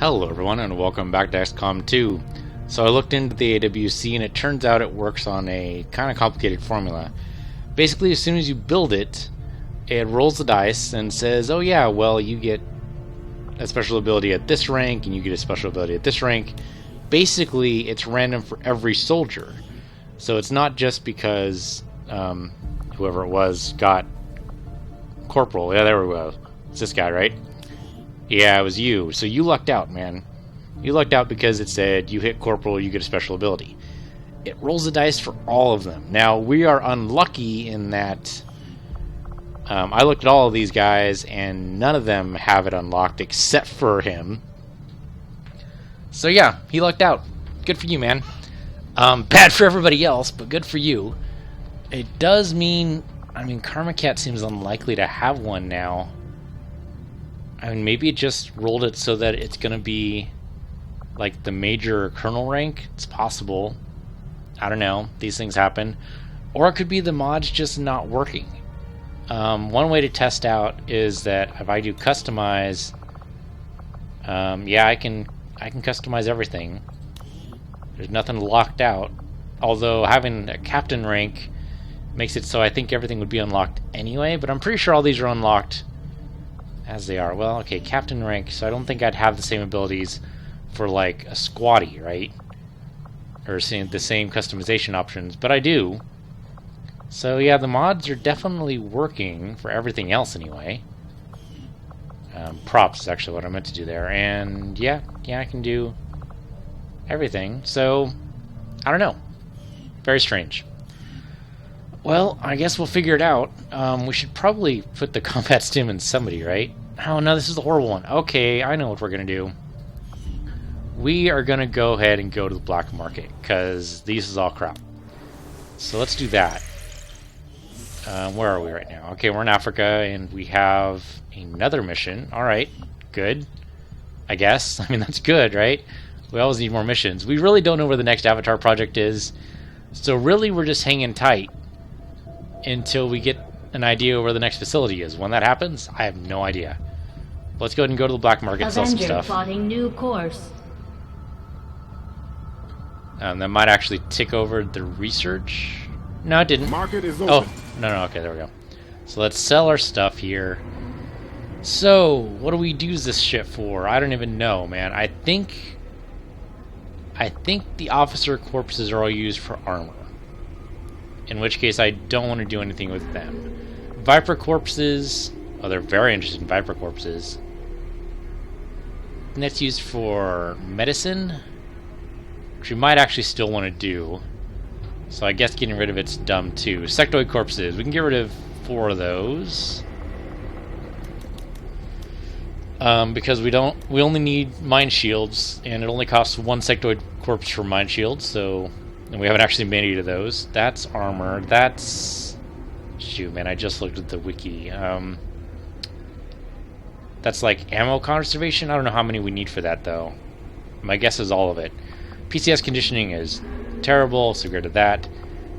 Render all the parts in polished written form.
Hello everyone and welcome back to XCOM 2. So I looked into the AWC and it turns out it works on a kind of complicated formula. Basically, as soon as you build it, it rolls the dice and says, oh yeah, well, you get a special ability at this rank and you get a special ability at this rank. Basically, it's random for every soldier. So it's not just because whoever it was got Corporal. Yeah, there we go. It's this guy, right? Yeah, it was you. So you lucked out, man. You lucked out because it said you hit Corporal, you get a special ability. It rolls the dice for all of them. Now, we are unlucky in that I looked at all of these guys and none of them have it unlocked except for him. So yeah, he lucked out. Good for you, man. Bad for everybody else, but good for you. It does mean, Karma Cat seems unlikely to have one now. Maybe it just rolled it so that it's going to be like the major colonel rank. It's possible. I don't know. These things happen. Or it could be the mod's just not working. One way to test out is that if I do customize, yeah, I can customize everything. There's nothing locked out. Although having a captain rank makes it so I think everything would be unlocked anyway, but I'm pretty sure all these are unlocked as they are. Well, okay, captain rank, so I don't think I'd have the same abilities for like a squatty, right? Or seeing the same customization options, but I do. So yeah, the mods are definitely working for everything else anyway. Props is actually what I meant to do there, and yeah, I can do everything. So I don't know. Very strange. Well, I guess we'll figure it out. We should probably put the combat stim in somebody, right? Oh no, this is the horrible one. Okay, I know what we're gonna do. We are gonna go ahead and go to the black market, because this is all crap. So let's do that. Where are we right now? Okay, we're in Africa, and we have another mission. Alright, good. I guess. That's good, right? We always need more missions. We really don't know where the next Avatar project is, so really we're just hanging tight until we get an idea where the next facility is. When that happens, I have no idea. Let's go ahead and go to the black market and sell some stuff. Plotting new course. That might actually tick over the research. No, it didn't. Market is open. Oh, no, okay, there we go. So let's sell our stuff here. So, what do we use this shit for? I don't even know, man. I think the officer corpses are all used for armor. In which case, I don't want to do anything with them. Viper corpses... Oh, they're very interested in Viper corpses. And that's used for medicine, which we might actually still want to do. So I guess getting rid of it's dumb, too. Sectoid corpses. We can get rid of 4 of those. Because we only need mine shields, and it only costs 1 sectoid corpse for mine shields, so... And we haven't actually made any of those. That's armor. That's... Shoot, man, I just looked at the wiki. That's like ammo conservation? I don't know how many we need for that, though. My guess is all of it. PCS conditioning is terrible, so get rid of that.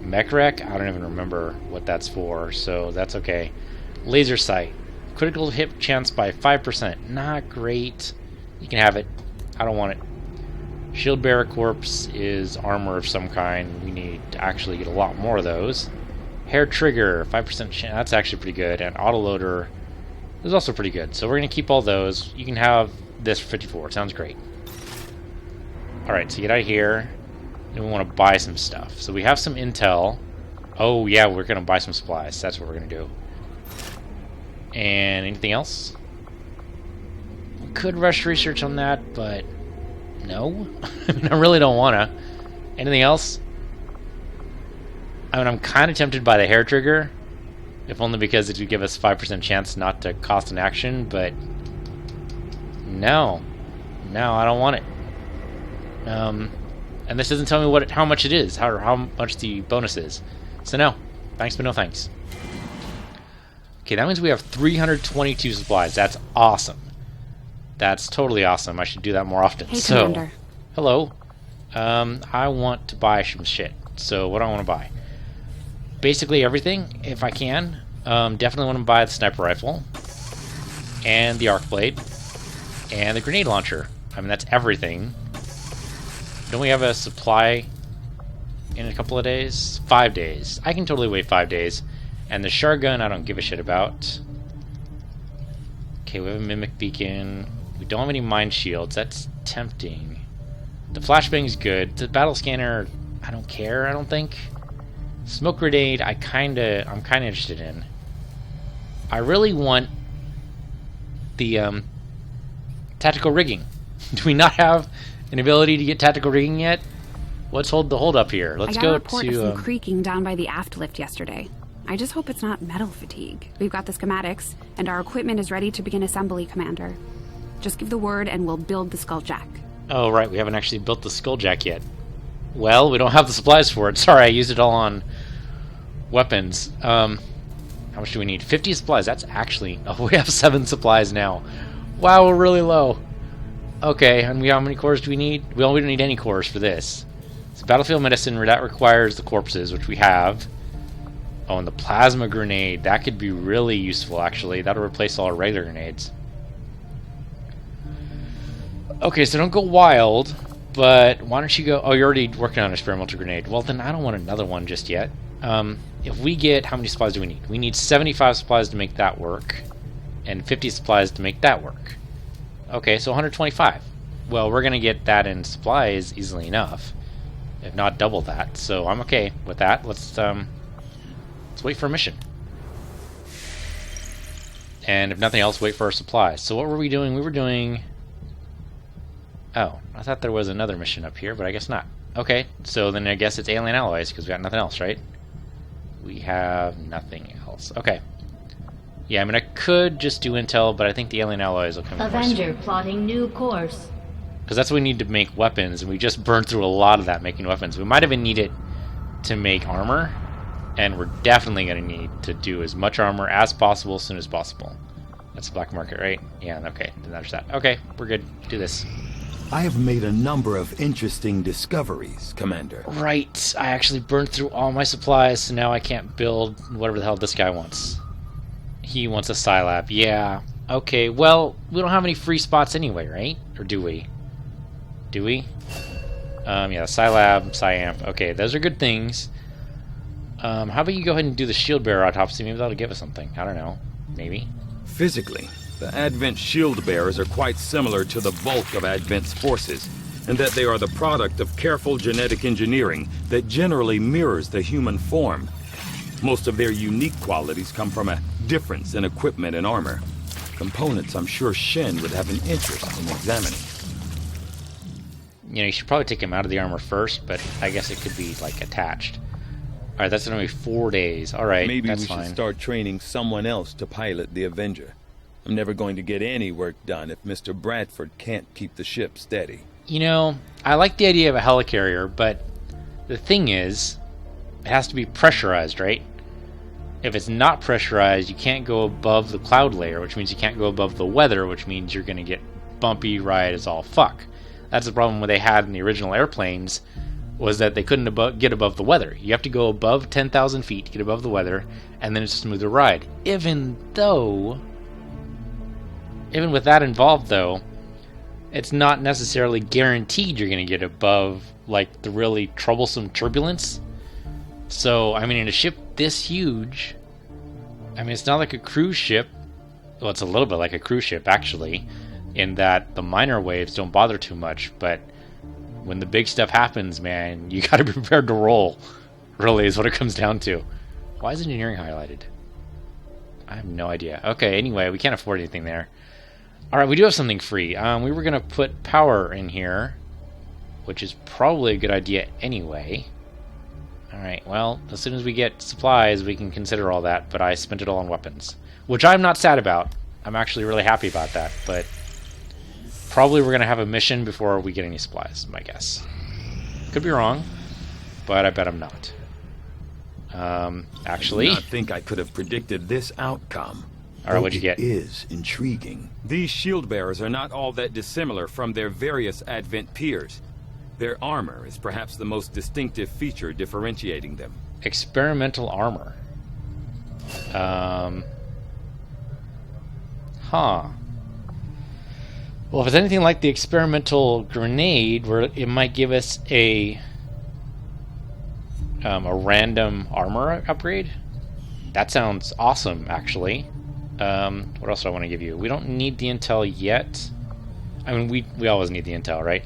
Mech Rec? I don't even remember what that's for, so that's okay. Laser sight. Critical hit chance by 5%. Not great. You can have it. I don't want it. Shield Bearer Corpse is armor of some kind. We need to actually get a lot more of those. Hair Trigger, 5% chance. That's actually pretty good. And Autoloader is also pretty good. So we're going to keep all those. You can have this for 54. Sounds great. Alright, so get out of here. And we want to buy some stuff. So we have some intel. Oh, yeah, we're going to buy some supplies. That's what we're going to do. And anything else? We could rush research on that, but... No? I really don't want to. Anything else? I'm kind of tempted by the hair trigger. If only because it would give us 5% chance not to cost an action, but... No. No, I don't want it. And this doesn't tell me how much it is, how much the bonus is. So no. Thanks, but no thanks. Okay, that means we have 322 supplies. That's awesome. That's totally awesome. I should do that more often. Hey, so, Commander. Hello. I want to buy some shit. So, what do I want to buy? Basically everything, if I can. Definitely want to buy the sniper rifle. And the arc blade. And the grenade launcher. I mean, that's everything. Don't we have a supply in a couple of days? 5 days. I can totally wait 5 days. And the shard gun, I don't give a shit about. Okay, we have a mimic beacon. We don't have any mind shields. That's tempting. The flashbang's good. The battle scanner, I don't care, I don't think. Smoke grenade, I'm kinda interested in. I really want the tactical rigging. Do we not have an ability to get tactical rigging yet? Let's hold up here. Let's go to... I got a report of some creaking down by the aft lift yesterday. I just hope it's not metal fatigue. We've got the schematics, and our equipment is ready to begin assembly, Commander. Just give the word and we'll build the Skulljack. Oh, right, we haven't actually built the Skulljack yet. Well, we don't have the supplies for it. Sorry, I used it all on weapons. How much do we need? 50 supplies. That's actually... Oh, we have 7 supplies now. Wow, we're really low. Okay, and how many cores do we need? We don't need any cores for this. So battlefield medicine, that requires the corpses, which we have. Oh, and the plasma grenade. That could be really useful, actually. That'll replace all our regular grenades. Okay, so don't go wild, but why don't you go... Oh, you're already working on an experimental grenade. Well, then I don't want another one just yet. If we get... How many supplies do we need? We need 75 supplies to make that work, and 50 supplies to make that work. Okay, so 125. Well, we're going to get that in supplies easily enough, if not double that, so I'm okay with that. Let's wait for a mission. And if nothing else, wait for our supplies. So what were we doing? We were doing... Oh, I thought there was another mission up here, but I guess not. Okay, so then I guess it's alien alloys, because we got nothing else, right? We have nothing else. Okay. Yeah, I mean, I could just do intel, but I think the alien alloys will come first. Avenger plotting new course. Because that's what we need to make weapons, and we just burned through a lot of that making weapons. We might even need it to make armor, and we're definitely going to need to do as much armor as possible as soon as possible. That's the black market, right? Yeah, okay, then there's that. Okay, we're good. Do this. I have made a number of interesting discoveries, Commander. Right, I actually burned through all my supplies, so now I can't build whatever the hell this guy wants. He wants a Scilab. Yeah, okay, well, we don't have any free spots anyway, right? Or do we? Do we? Yeah, Scilab, Sciamp. Okay, those are good things. How about you go ahead and do the shield bearer autopsy? Maybe that'll give us something. I don't know. Maybe. Physically, the Advent shield bearers are quite similar to the bulk of Advent's forces, in that they are the product of careful genetic engineering that generally mirrors the human form. Most of their unique qualities come from a difference in equipment and armor. Components I'm sure Shen would have an interest in examining. You know, you should probably take him out of the armor first, but I guess it could be, like, attached. Alright, that's going to be 4 days. Alright, maybe that's we fine. should start training someone else to pilot the Avenger. I'm never going to get any work done if Mr. Bradford can't keep the ship steady. You know, I like the idea of a helicarrier, but the thing is, it has to be pressurized, right? If it's not pressurized, you can't go above the cloud layer, which means you can't go above the weather, which means you're going to get bumpy ride as all fuck. That's the problem they had in the original airplanes, was that they couldn't get above the weather. You have to go above 10,000 feet to get above the weather, and then it's a smoother ride. Even with that involved, though, it's not necessarily guaranteed you're going to get above, like, the really troublesome turbulence. So, I mean, in a ship this huge, I mean, it's not like a cruise ship. Well, it's a little bit like a cruise ship, actually, in that the minor waves don't bother too much, but when the big stuff happens, man, you gotta be prepared to roll, really, is what it comes down to. Why is engineering highlighted? I have no idea. Okay, anyway, we can't afford anything there. Alright, we do have something free. We were gonna put power in here, which is probably a good idea anyway. Alright, well, as soon as we get supplies, we can consider all that, but I spent it all on weapons. Which I'm not sad about. I'm actually really happy about that, but probably we're going to have a mission before we get any supplies, my guess. Could be wrong, but I bet I'm not. Actually... I think I could have predicted this outcome. Alright, what'd you get? It is intriguing. These shield bearers are not all that dissimilar from their various Advent peers. Their armor is perhaps the most distinctive feature differentiating them. Experimental armor. Huh. Well, if it's anything like the experimental grenade, where it might give us a random armor upgrade, that sounds awesome, actually. What else do I want to give you? We don't need the intel yet. I mean, we always need the intel, right?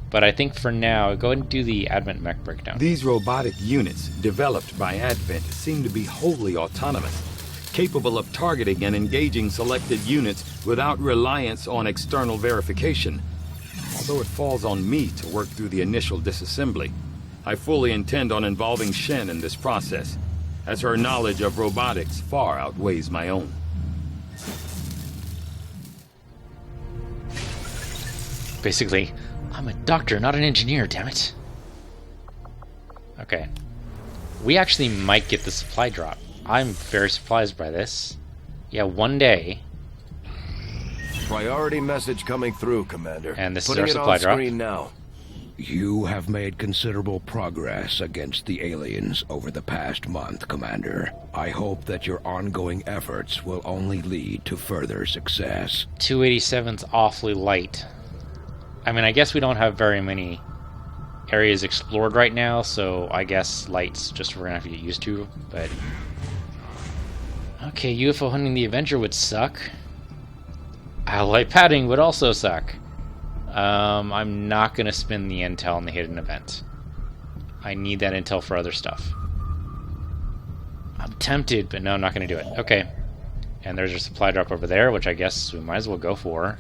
But I think for now, go ahead and do the Advent mech breakdown. These robotic units, developed by Advent, seem to be wholly autonomous, capable of targeting and engaging selected units without reliance on external verification. Although it falls on me to work through the initial disassembly, I fully intend on involving Shen in this process, as her knowledge of robotics far outweighs my own. Basically, I'm a doctor, not an engineer, damn it. Okay. We actually might get the supply drop. I'm very surprised by this. Yeah, one day. Priority message coming through, Commander. And this Putting is our it supply on drop. screen now. You have made considerable progress against the aliens over the past month, Commander. I hope that your ongoing efforts will only lead to further success. 287's awfully light. I mean, I guess we don't have very many areas explored right now, so I guess light's just we're gonna have to get used to, but... Okay, UFO hunting the Avenger would suck. Ally padding would also suck. I'm not gonna spin the intel in the hidden event. I need that intel for other stuff. I'm tempted, but no, I'm not gonna do it. Okay. And there's a supply drop over there, which I guess we might as well go for.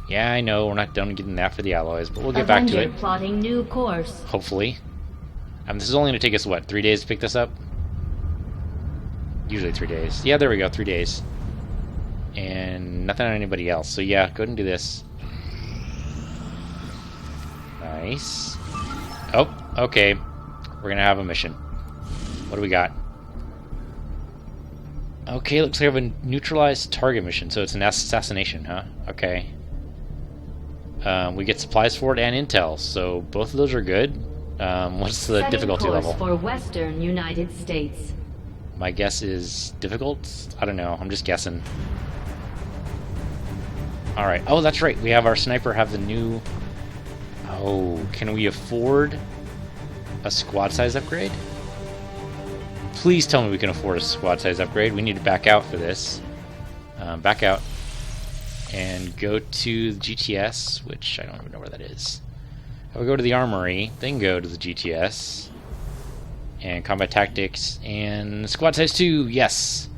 Yeah, I know, we're not done getting that for the alloys, but we'll get back to it. Plotting new course. Hopefully. This is only gonna take us, what, 3 days to pick this up? Usually 3 days. Yeah, there we go, 3 days. And nothing on anybody else. So yeah, go ahead and do this. Nice. Oh, okay. We're gonna have a mission. What do we got? Okay, looks like we have a neutralized target mission, so it's an assassination, huh? Okay. We get supplies for it and intel, so both of those are good. What's the difficulty level? For Western United States. My guess is difficult? I don't know, I'm just guessing. Alright, oh that's right, we have our sniper have the new... Oh, can we afford a squad size upgrade? Please tell me we can afford a squad size upgrade. We need to back out for this. Back out. And go to the GTS, which I don't even know where that is. I will go to the armory, then go to the GTS. And combat tactics, and squad size 2, yes!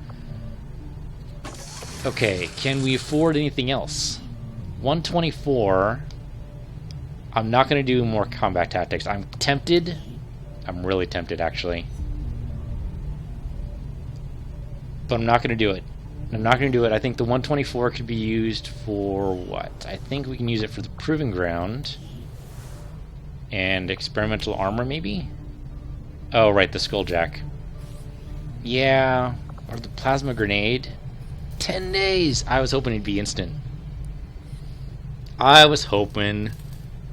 Okay, can we afford anything else? 124. I'm not going to do more combat tactics. I'm tempted. I'm really tempted, actually. But I'm not going to do it. I'm not going to do it. I think the 124 could be used for what? I think we can use it for the Proving Ground. And experimental armor, maybe? Oh, right, the Skulljack. Yeah, or the Plasma Grenade. 10 days! I was hoping it'd be instant. I was hoping.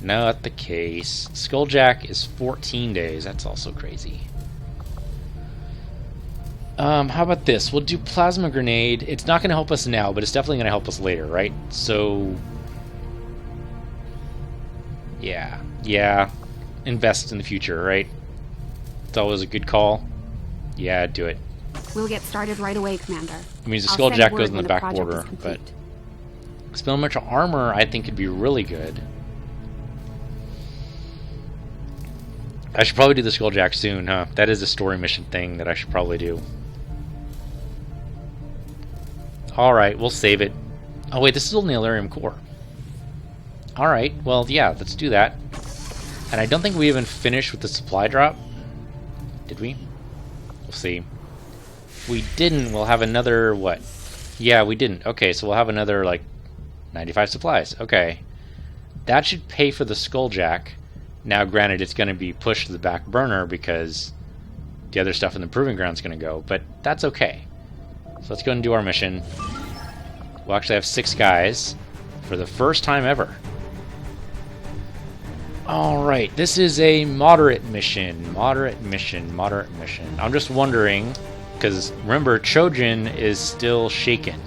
Not the case. Skulljack is 14 days. That's also crazy. How about this? We'll do Plasma Grenade. It's not going to help us now, but it's definitely going to help us later, right? So... Yeah. Invest in the future, right? It's always a good call. Yeah, do it. We'll get started right away, Commander. I mean, the I'll send Skulljack word goes in the when back project border, is but... complete. Experimental armor, I think, could be really good. I should probably do the Skulljack soon, huh? That is a story mission thing that I should probably do. Alright, we'll save it. Oh wait, this is only Elerium core. Alright, well, yeah, let's do that. And I don't think we even finished with the supply drop. Did we? We'll see. If we didn't, we'll have another, what? Yeah, we didn't. Okay, so we'll have another, like, 95 supplies. Okay. That should pay for the Skulljack. Now, granted, it's going to be pushed to the back burner because the other stuff in the Proving Ground is going to go, but that's okay. So let's go and do our mission. We'll actually have 6 guys for the first time ever. Alright, this is a moderate mission. Moderate mission. I'm just wondering, because remember, Trojan is still shaken.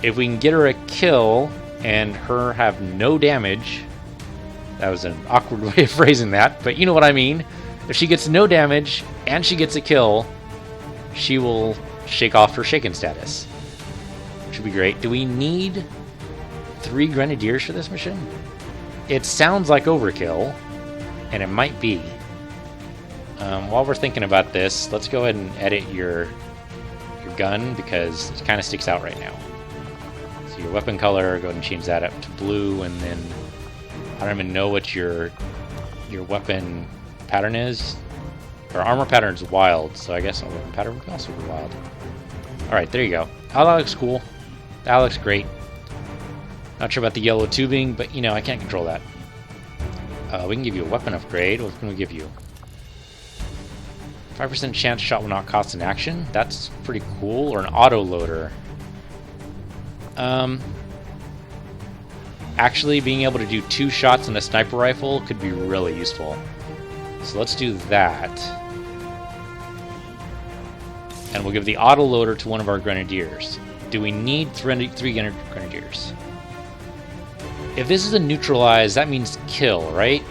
If we can get her a kill and her have no damage. That was an awkward way of phrasing that, but you know what I mean. If she gets no damage and she gets a kill, she will shake off her shaken status, which would be great. Do we need 3 Grenadiers for this mission? It sounds like overkill, and it might be. While we're thinking about this, let's go ahead and edit your gun, because it kind of sticks out right now. So your weapon color, go ahead and change that up to blue, and then I don't even know what your weapon pattern is. Our armor pattern is wild, so I guess our weapon pattern would also be wild. Alright, there you go. Oh, that looks cool. That looks great. Not sure about the yellow tubing, but you know, I can't control that. We can give you a weapon upgrade. What can we give you? 5% chance shot will not cost an action. That's pretty cool. Or an auto loader. Actually, being able to do 2 shots in a sniper rifle could be really useful. So let's do that. And we'll give the auto loader to one of our grenadiers. Do we need 3 grenadiers? If this is a neutralize, that means kill, right?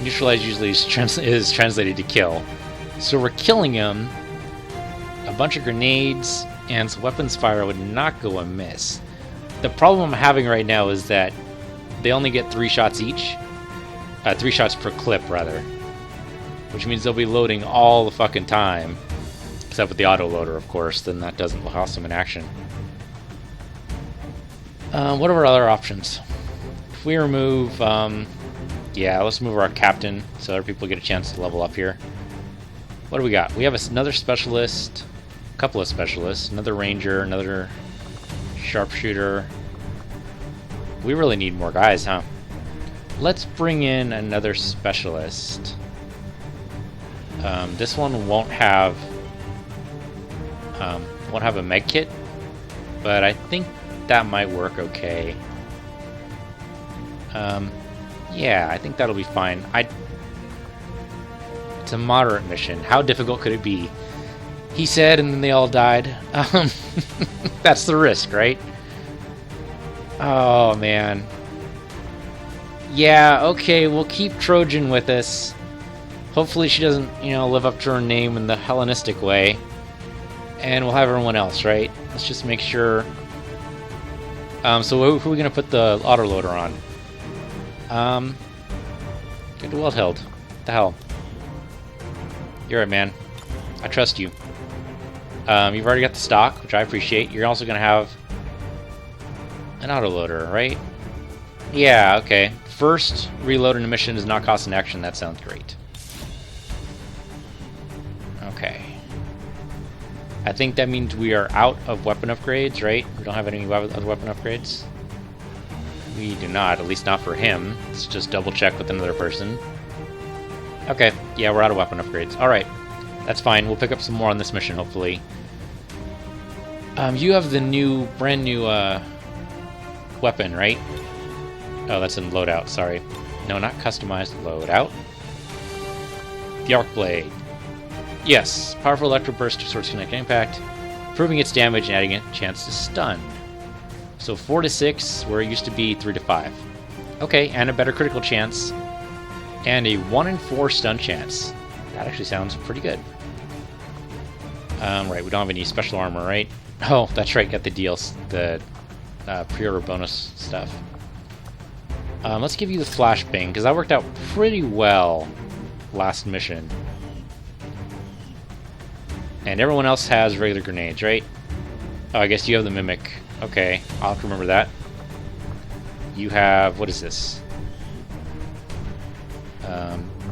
Neutralize usually is translated to kill. So we're killing him. A bunch of grenades and some weapons fire would not go amiss. The problem I'm having right now is that they only get 3 shots each. 3 shots per clip, rather. Which means they'll be loading all the fucking time. Except with the auto loader, of course. Then that doesn't cost them an action. What are our other options? If we remove... yeah, let's move our captain so other people get a chance to level up here. What do we got? We have another specialist. A couple of specialists. Another ranger. Another sharpshooter. We really need more guys, huh? Let's bring in another specialist. This one won't have a med kit, but I think that might work okay. Yeah, I think that'll be fine. It's a moderate mission. How difficult could it be? He said, and then they all died. That's the risk, right? Oh, man. Yeah, okay, we'll keep Trojan with us. Hopefully she doesn't, live up to her name in the Hellenistic way. And we'll have everyone else, right? Let's just make sure. So who are we going to put the autoloader on? Good Wildheld. What the hell? You're right, man. I trust you. You've already got the stock, which I appreciate. You're also going to have an autoloader, right? Yeah, okay. First, reloading a mission does not cost an action. That sounds great. Okay. I think that means we are out of weapon upgrades, right? We don't have any other weapon upgrades. We do not, at least not for him. Let's just double check with another person. Okay, yeah, we're out of weapon upgrades. Alright, that's fine. We'll pick up some more on this mission, hopefully. You have the brand new weapon, right? Oh, that's in loadout, sorry. No, not customized loadout. The Arc Blade. Yes, powerful electro burst of Source Connect Impact, improving its damage and adding a chance to stun. So 4 to 6, where it used to be 3 to 5. Okay, and a better critical chance, and a 1 in 4 stun chance. That actually sounds pretty good. Right, we don't have any special armor, right? Oh, that's right, got the deals, the pre-order bonus stuff. Let's give you the flashbang, because that worked out pretty well last mission. And everyone else has regular grenades, right? Oh, I guess you have the mimic. Okay, I'll have to remember that. You have... what is this?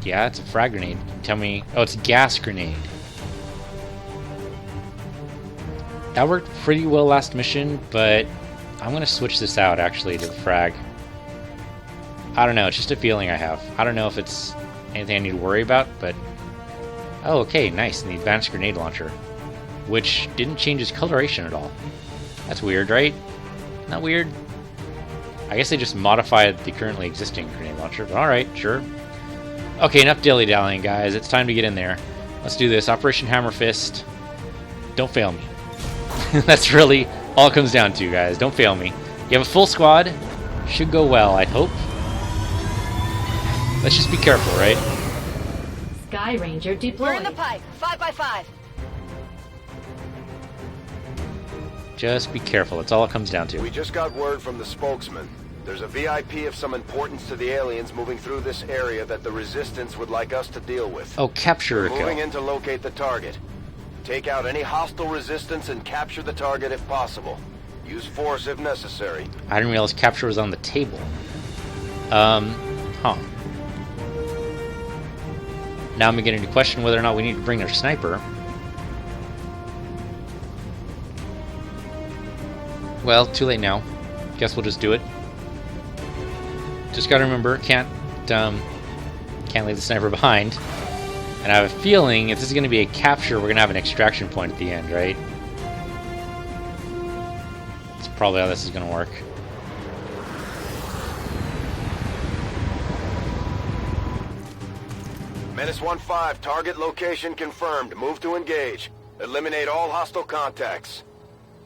Yeah, it's a frag grenade. Tell me... oh, it's a gas grenade. That worked pretty well last mission, but I'm going to switch this out, actually, to the frag. I don't know, it's just a feeling I have. I don't know if it's anything I need to worry about, but... oh, okay, nice, and the advanced grenade launcher. Which didn't change its coloration at all. That's weird, right? Not weird? I guess they just modified the currently existing grenade launcher, but alright, sure. Okay, enough dilly-dallying, guys. It's time to get in there. Let's do this. Operation Hammer Fist. Don't fail me. That's really all it comes down to, guys. Don't fail me. You have a full squad. Should go well, I hope. Let's just be careful, right? Sky Ranger deployed. We're in the pipe. 5x5. Just be careful. That's all it comes down to. We just got word from the spokesman. There's a VIP of some importance to the aliens moving through this area that the Resistance would like us to deal with. Oh, capture a kill. Moving in to locate the target. Take out any hostile resistance and capture the target if possible. Use force if necessary. I didn't realize capture was on the table. Huh. Now I'm beginning to question whether or not we need to bring our sniper. Well, too late now. Guess we'll just do it. Just gotta remember, can't leave the sniper behind. And I have a feeling if this is gonna be a capture, we're gonna have an extraction point at the end, right? That's probably how this is gonna work. Menace 1-5, target location confirmed. Move to engage. Eliminate all hostile contacts.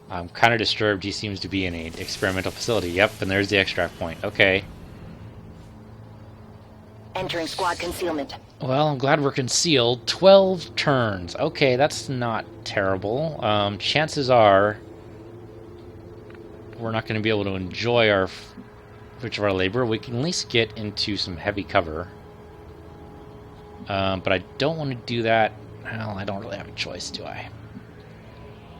I'm kind of disturbed. He seems to be in an experimental facility. Yep, and there's the extract point. Okay. Entering squad concealment. Well, I'm glad we're concealed. 12 turns. Okay, that's not terrible. Chances are we're not going to be able to enjoy our fruits of our labor. We can at least get into some heavy cover. But I don't want to do that. Well, I don't really have a choice, do I?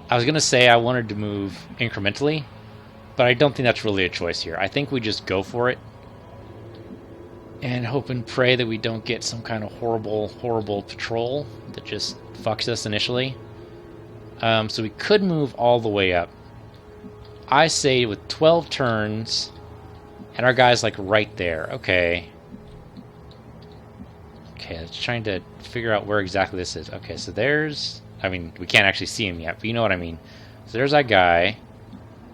I was going to say I wanted to move incrementally, but I don't think that's really a choice here. I think we just go for it and hope and pray that we don't get some kind of horrible, horrible patrol that just fucks us initially. So we could move all the way up. I say with 12 turns, and our guy's like right there. Okay. Okay, let's trying to figure out where exactly this is. Okay, so there's... I mean, we can't actually see him yet, but you know what I mean. So there's that guy.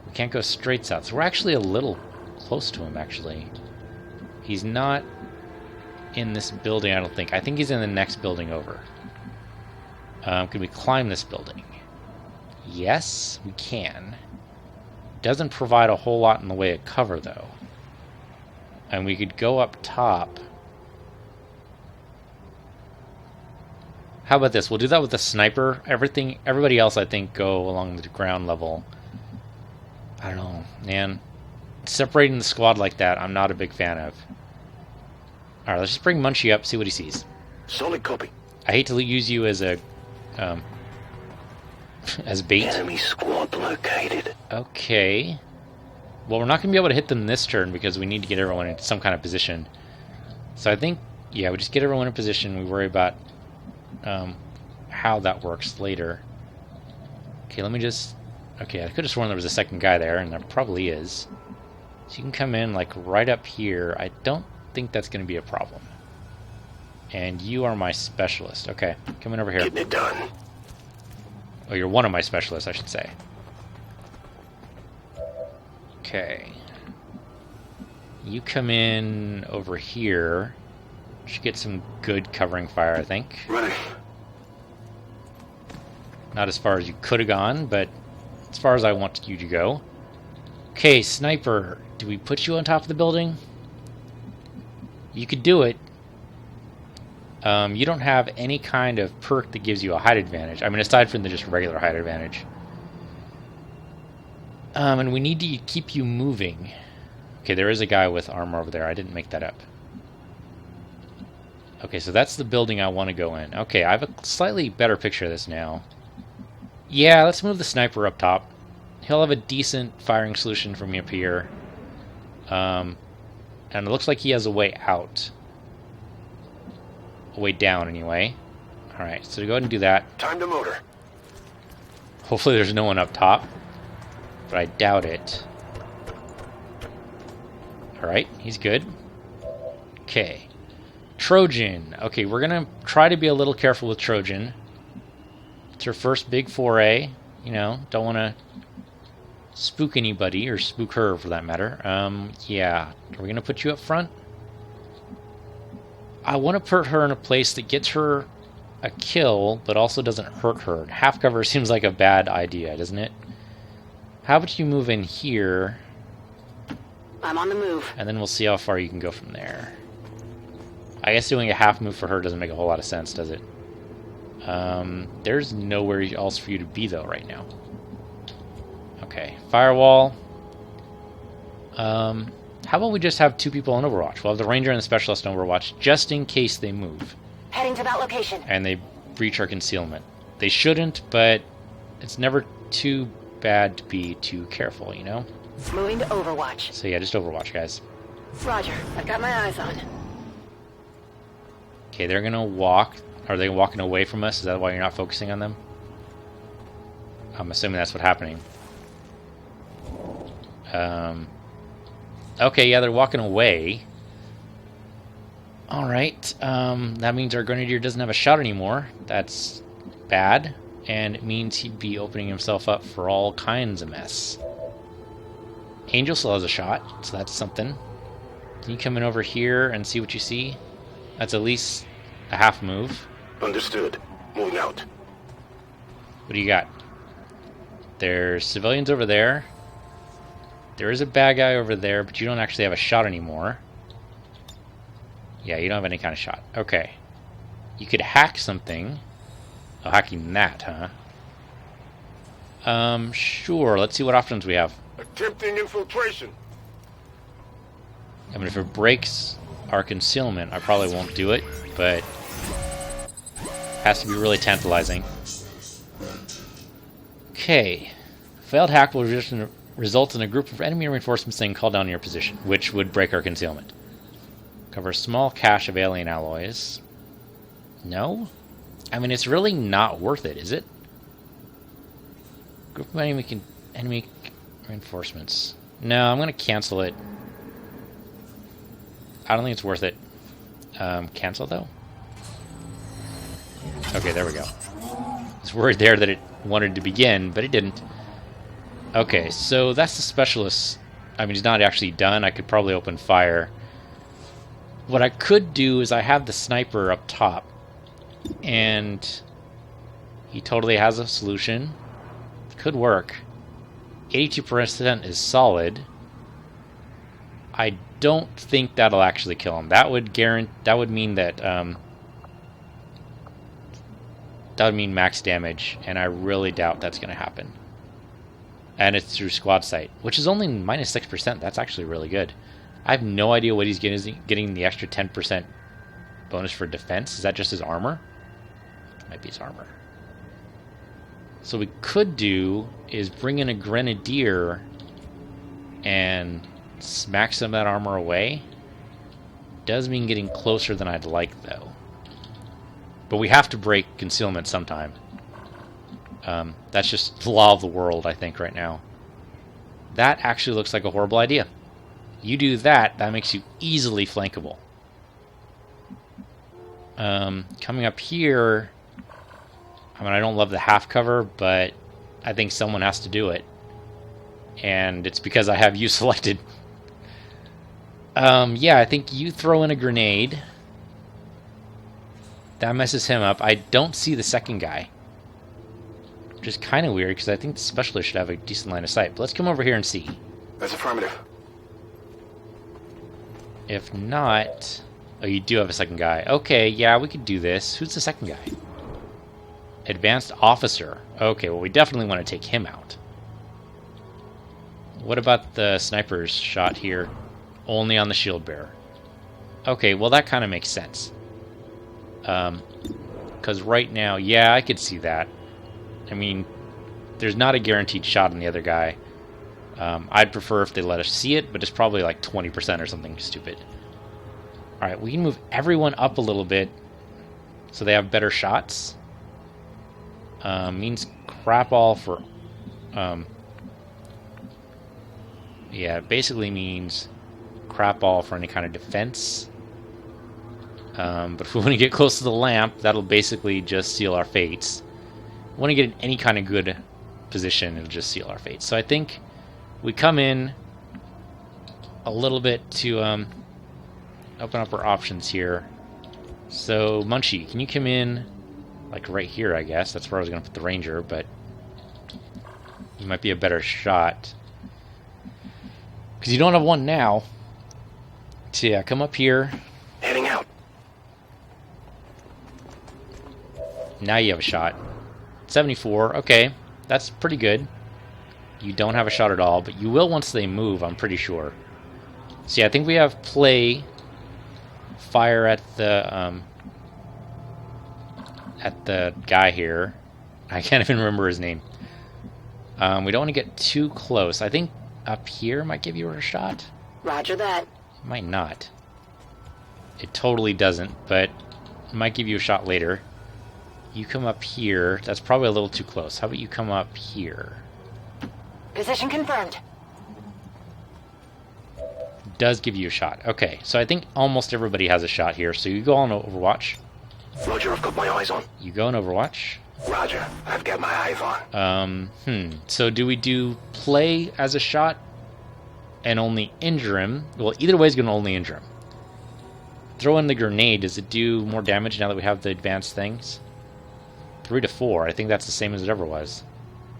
We can't go straight south. So we're actually a little close to him, actually. He's not in this building, I don't think. I think he's in the next building over. Can we climb this building? Yes, we can. Doesn't provide a whole lot in the way of cover, though. And we could go up top. How about this? We'll do that with the sniper. Everybody else, I think, go along the ground level. I don't know, man. Separating the squad like that, I'm not a big fan of. Alright, let's just bring Munchie up, see what he sees. Solid copy. I hate to use you as a... as bait. Enemy squad located. Okay. Well, we're not going to be able to hit them this turn because we need to get everyone in some kind of position. So I think, yeah, we just get everyone in position. We worry about how that works later. Okay, let me just... Okay, I could have sworn there was a second guy there, and there probably is. So you can come in, like, right up here. I don't think that's going to be a problem. And you are my specialist. Okay, come in over here. Getting it done. Oh, you're one of my specialists, I should say. Okay. You come in over here. Should get some good covering fire, I think. Ready. Not as far as you could have gone, but as far as I want you to go. Okay, sniper. Do we put you on top of the building? You could do it. You don't have any kind of perk that gives you a height advantage. I mean, aside from the just regular height advantage. And we need to keep you moving. Okay, there is a guy with armor over there. I didn't make that up. Okay, so that's the building I want to go in. Okay, I have a slightly better picture of this now. Yeah, let's move the sniper up top. He'll have a decent firing solution for me up here. And it looks like he has a way out. A way down, anyway. Alright, so go ahead and do that. Time to motor. Hopefully there's no one up top. But I doubt it. Alright, he's good. Okay. Trojan. Okay, we're going to try to be a little careful with Trojan. It's her first big foray. You know, don't want to spook anybody, or spook her for that matter. Yeah. Are we going to put you up front? I want to put her in a place that gets her a kill, but also doesn't hurt her. Half cover seems like a bad idea, doesn't it? How about you move in here? I'm on the move. And then we'll see how far you can go from there. I guess doing a half move for her doesn't make a whole lot of sense, does it? There's nowhere else for you to be, though, right now. Okay, firewall. How about we just have 2 people on Overwatch? We'll have the Ranger and the Specialist on Overwatch, just in case they move. Heading to that location. And they breach our concealment. They shouldn't, but it's never too bad to be too careful, you know? Moving to Overwatch. So yeah, just Overwatch, guys. Roger. I've got my eyes on. Okay, they're gonna walk. Are they walking away from us? Is that why you're not focusing on them? I'm assuming that's what's happening. Okay, yeah, they're walking away. Alright, that means our Grenadier doesn't have a shot anymore. That's bad. And it means he'd be opening himself up for all kinds of mess. Angel still has a shot, so that's something. Can you come in over here and see what you see? That's at least a half move. Understood. Moving out. What do you got? There's civilians over there. There is a bad guy over there, but you don't actually have a shot anymore. Yeah, you don't have any kind of shot. Okay. You could hack something. Oh, hacking that, huh? Sure. Let's see what options we have. Attempting infiltration. I mean, if it breaks our concealment, I probably won't do it, but has to be really tantalizing. Okay. Failed hack will result in a group of enemy reinforcements saying call down your position, which would break our concealment. Cover a small cache of alien alloys. No? I mean, it's really not worth it, is it? Group of enemy reinforcements. No, I'm going to cancel it. I don't think it's worth it. Cancel, though? Okay, there we go. I was worried there that it wanted to begin, but it didn't. Okay, so that's the Specialist. I mean, he's not actually done. I could probably open fire. What I could do is I have the sniper up top, and he totally has a solution. Could work. 82% is solid. I don't think that'll actually kill him. That would mean that that would mean max damage, and I really doubt that's going to happen. And it's through squad sight, which is only minus 6%. That's actually really good. I have no idea what he's getting the extra 10% bonus for defense. Is that just his armor? Might be his armor. So what we could do is bring in a Grenadier and smack some of that armor away. Does mean getting closer than I'd like, though. But we have to break concealment sometime. That's just the law of the world, I think, right now. That actually looks like a horrible idea. You do that, that makes you easily flankable. Coming up here, I mean, I don't love the half cover, but I think someone has to do it. And it's because I have you selected. Yeah, I think you throw in a grenade. That messes him up. I don't see the second guy. Which is kind of weird, because I think the Specialist should have a decent line of sight. But let's come over here and see. That's affirmative. If not... Oh, you do have a second guy. Okay, yeah, we could do this. Who's the second guy? Advanced Officer. Okay, well, we definitely want to take him out. What about the sniper's shot here? Only on the shield bearer. Okay, well, that kind of makes sense. Because right now, yeah, I could see that. I mean, there's not a guaranteed shot on the other guy. I'd prefer if they let us see it, but it's probably like 20% or something stupid. Alright, we can move everyone up a little bit so they have better shots. Means crap all for... yeah, it basically means crap all for any kind of defense. But if we want to get close to the lamp, that'll basically just seal our fates. We want to get in any kind of good position, it'll just seal our fates. So I think we come in a little bit to open up our options here. So, Munchie, can you come in, like right here, I guess? That's where I was going to put the Ranger, but you might be a better shot. Because you don't have one now. So yeah, come up here. Heading out. Now you have a shot. 74. Okay, that's pretty good. You don't have a shot at all, but you will once they move, I'm pretty sure. So yeah, I think we have play, fire at the guy here. I can't even remember his name. We don't want to get too close. I think up here might give you a shot. Roger that. It might not. It totally doesn't, but it might give you a shot later. You come up here. That's probably a little too close. How about you come up here? Position confirmed. Does give you a shot. Okay, so I think almost everybody has a shot here. So you go on Overwatch. Roger, I've got my eyes on. You go on Overwatch. Roger, I've got my eyes on. So do we do play as a shot and only injure him? Well, either way is going to only injure him. Throw in the grenade. Does it do more damage now that we have the advanced things? 3 to 4. I think that's the same as it ever was.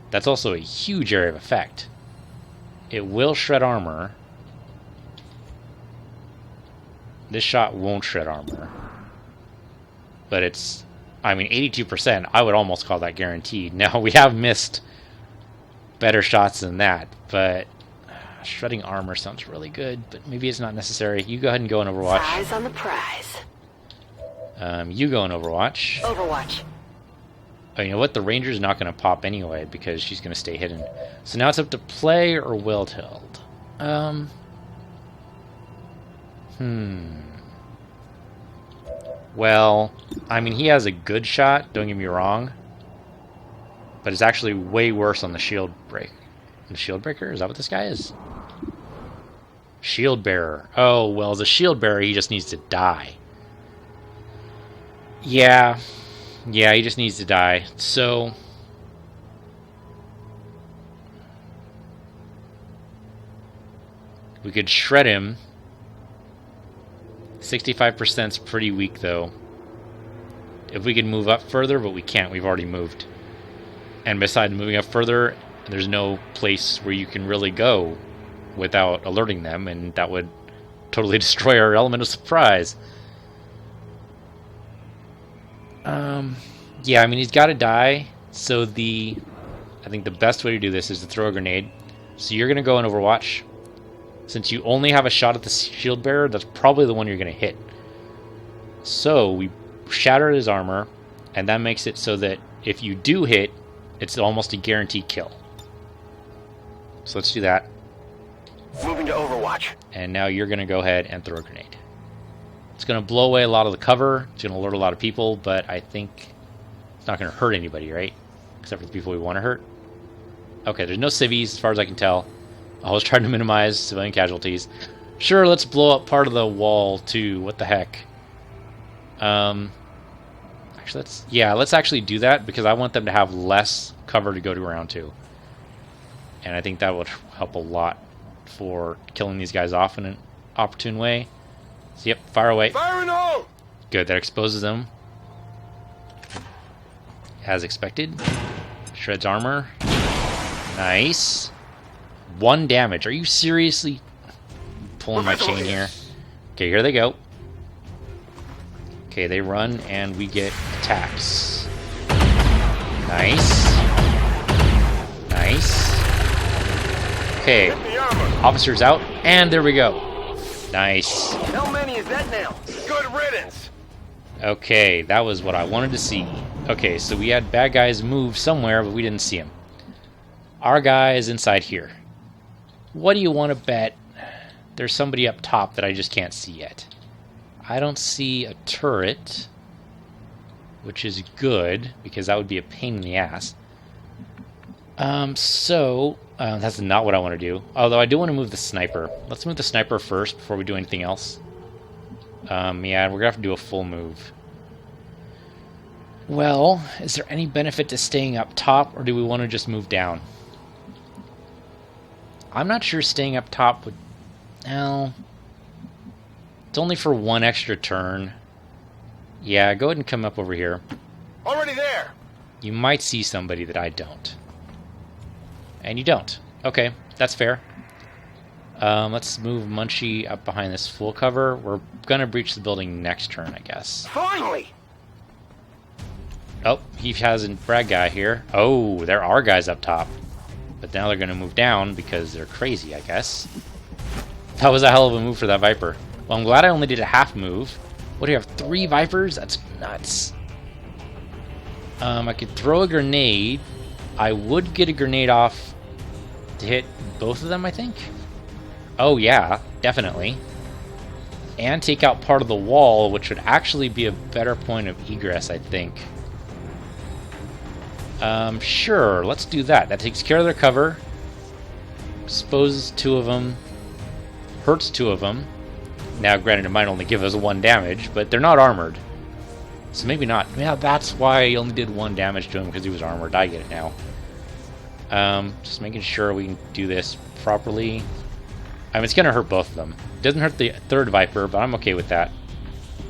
That's also a huge area of effect. It will shred armor. This shot won't shred armor. But it's, I mean, 82%. I would almost call that guaranteed. Now, we have missed better shots than that, but shredding armor sounds really good, but maybe it's not necessary. You go ahead and go in Overwatch. Eyes on the prize. You go in Overwatch. Overwatch. Oh, you know what? The Ranger's not going to pop anyway because she's going to stay hidden. So now it's up to play or Will-Tild. Well, I mean, he has a good shot, don't get me wrong. But it's actually way worse on the shield break. The shield breaker? Is that what this guy is? Shield bearer. Oh, well, as a shield bearer, he just needs to die. Yeah, he just needs to die. So we could shred him. 65% is pretty weak, though. If we could move up further, but we can't. We've already moved. And besides moving up further, there's no place where you can really go without alerting them, and that would totally destroy our element of surprise. Yeah, I mean, he's got to die, so I think the best way to do this is to throw a grenade. So you're going to go in Overwatch. Since you only have a shot at the shield bearer, that's probably the one you're going to hit. So we shatter his armor, and that makes it so that if you do hit, it's almost a guaranteed kill. So let's do that. Moving to Overwatch. And now you're going to go ahead and throw a grenade. It's going to blow away a lot of the cover. It's going to alert a lot of people, but I think it's not going to hurt anybody, right? Except for the people we want to hurt. Okay, there's no civvies as far as I can tell. I was trying to minimize civilian casualties. Sure, let's blow up part of the wall too. What the heck? Actually, let's actually do that because I want them to have less cover to go to around to. And I think that would help a lot for killing these guys off in an opportune way. So, yep, fire away. Fire in the hole! Good, that exposes them. As expected. Shreds armor. Nice. 1 damage. Are you seriously pulling my chain here? Okay, here they go. Okay, they run and we get attacks. Nice. Nice. Okay, officer's out, and there we go. Nice. How many is that now? Good riddance. Okay, that was what I wanted to see. Okay, so we had bad guys move somewhere, but we didn't see him. Our guy is inside here. What do you want to bet? There's somebody up top that I just can't see yet. I don't see a turret, which is good, because that would be a pain in the ass. That's not what I want to do. Although I do want to move the sniper. Let's move the sniper first before we do anything else. Yeah, we're going to have to do a full move. Well, is there any benefit to staying up top, or do we want to just move down? I'm not sure staying up top would... Well, it's only for 1 extra turn. Yeah, go ahead and come up over here. Already there. You might see somebody that I don't. And you don't. Okay, that's fair. Let's move Munchie up behind this full cover. We're gonna breach the building next turn, I guess. Finally! Oh, he has a Brad guy here. Oh, there are guys up top. But now they're gonna move down because they're crazy, I guess. That was a hell of a move for that Viper. Well, I'm glad I only did a half move. What do you have, 3 Vipers? That's nuts. I could throw a grenade. I would get a grenade off to hit both of them, I think. Oh yeah, definitely. And take out part of the wall, which would actually be a better point of egress, I think. Sure, let's do that. That takes care of their cover. Exposes 2 of them. Hurts 2 of them. Now, granted, it might only give us 1 damage, but they're not armored. So maybe not. Yeah, that's why he only did 1 damage to him, because he was armored. I get it now. Just making sure we can do this properly. I mean, it's going to hurt both of them. It doesn't hurt the 3rd Viper, but I'm okay with that.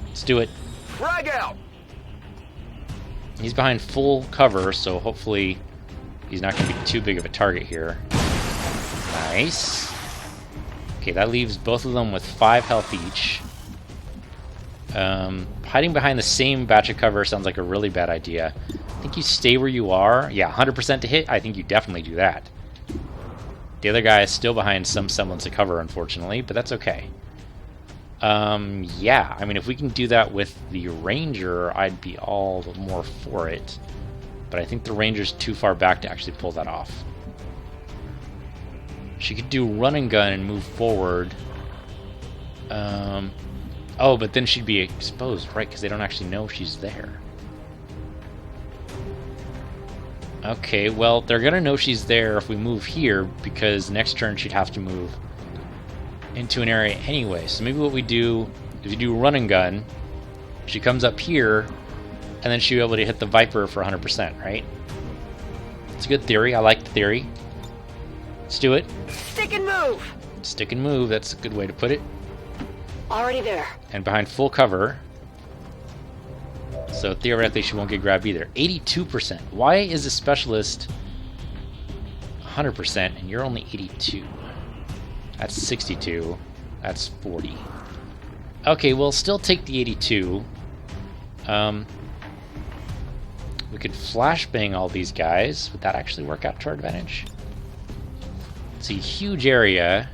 Let's do it. Frag out! He's behind full cover, so hopefully he's not going to be too big of a target here. Nice. Okay, that leaves both of them with 5 health each. Hiding behind the same batch of cover sounds like a really bad idea. I think you stay where you are. Yeah, 100% to hit. I think you definitely do that. The other guy is still behind some semblance of cover, unfortunately, but that's okay. Yeah, I mean, if we can do that with the Ranger, I'd be all the more for it. But I think the Ranger's too far back to actually pull that off. She could do run and gun and move forward. Oh, but then she'd be exposed, right? Because they don't actually know she's there. Okay, well, they're going to know she's there if we move here, because next turn she'd have to move into an area anyway. So maybe what we do is we do run and gun. She comes up here, and then she'll be able to hit the Viper for 100%, right? It's a good theory. I like the theory. Let's do it. Stick and move! Stick and move, that's a good way to put it. Already there. And behind full cover. So theoretically she won't get grabbed either. 82%. Why is a specialist 100% and you're only 82? That's 62. That's 40. Okay, we'll still take the 82. We could flashbang all these guys. Would that actually work out to our advantage? It's a huge area,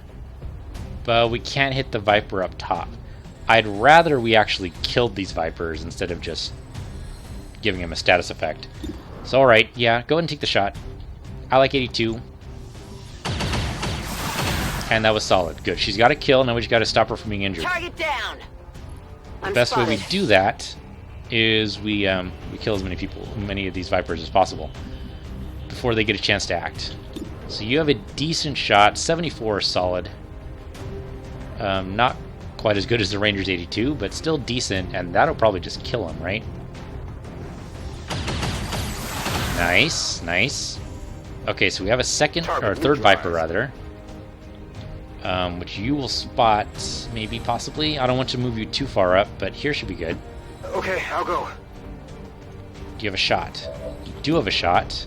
but we can't hit the Viper up top. I'd rather we actually killed these Vipers instead of just giving him a status effect. So alright, yeah, go ahead and take the shot. I like 82. And that was solid. Good. She's got a kill, now we just got to stop her from being injured. Target down! The best way we do that is we kill as many of these Vipers as possible before they get a chance to act. So you have a decent shot. 74 is solid. Not quite as good as the Ranger's 82, but still decent, and that'll probably just kill him, right? Nice, nice. Okay, so we have a third Viper, rather. Which you will spot, maybe, possibly. I don't want to move you too far up, but here should be good. Okay, I'll go. Do you have a shot? You do have a shot.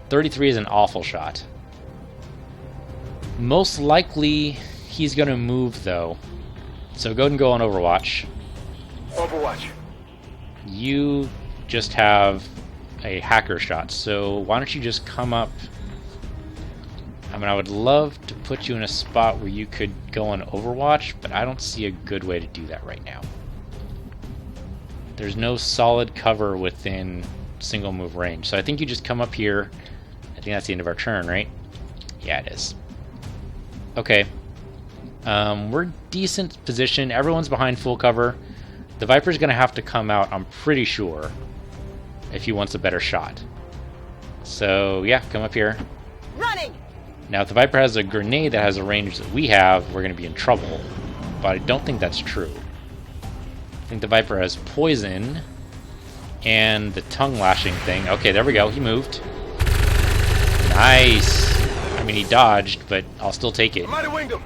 33 is an awful shot. Most likely, he's going to move, though. So go ahead and go on Overwatch. Overwatch. You just have a hacker shot, so why don't you just come up... I mean, I would love to put you in a spot where you could go on Overwatch, but I don't see a good way to do that right now. There's no solid cover within single move range, so I think you just come up here. I think that's the end of our turn, right? Yeah, it is. Okay. We're decent position. Everyone's behind full cover. The Viper's going to have to come out, I'm pretty sure, if he wants a better shot. So, yeah, come up here. Running! Now, if the Viper has a grenade that has a range that we have, we're going to be in trouble. But I don't think that's true. I think the Viper has poison and the tongue lashing thing. Okay, there we go. He moved. Nice. I mean, he dodged, but I'll still take it. I might have winged him.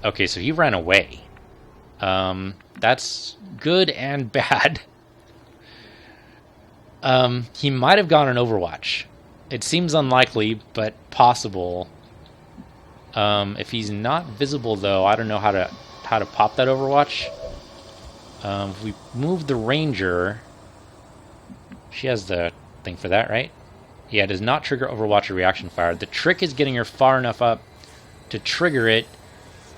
Okay, so he ran away. That's good and bad. He might have gone on Overwatch. It seems unlikely, but possible. If he's not visible, though, I don't know how to pop that Overwatch. If we move the Ranger, she has the thing for that, right? Yeah, it does not trigger Overwatch or reaction fire. The trick is getting her far enough up to trigger it,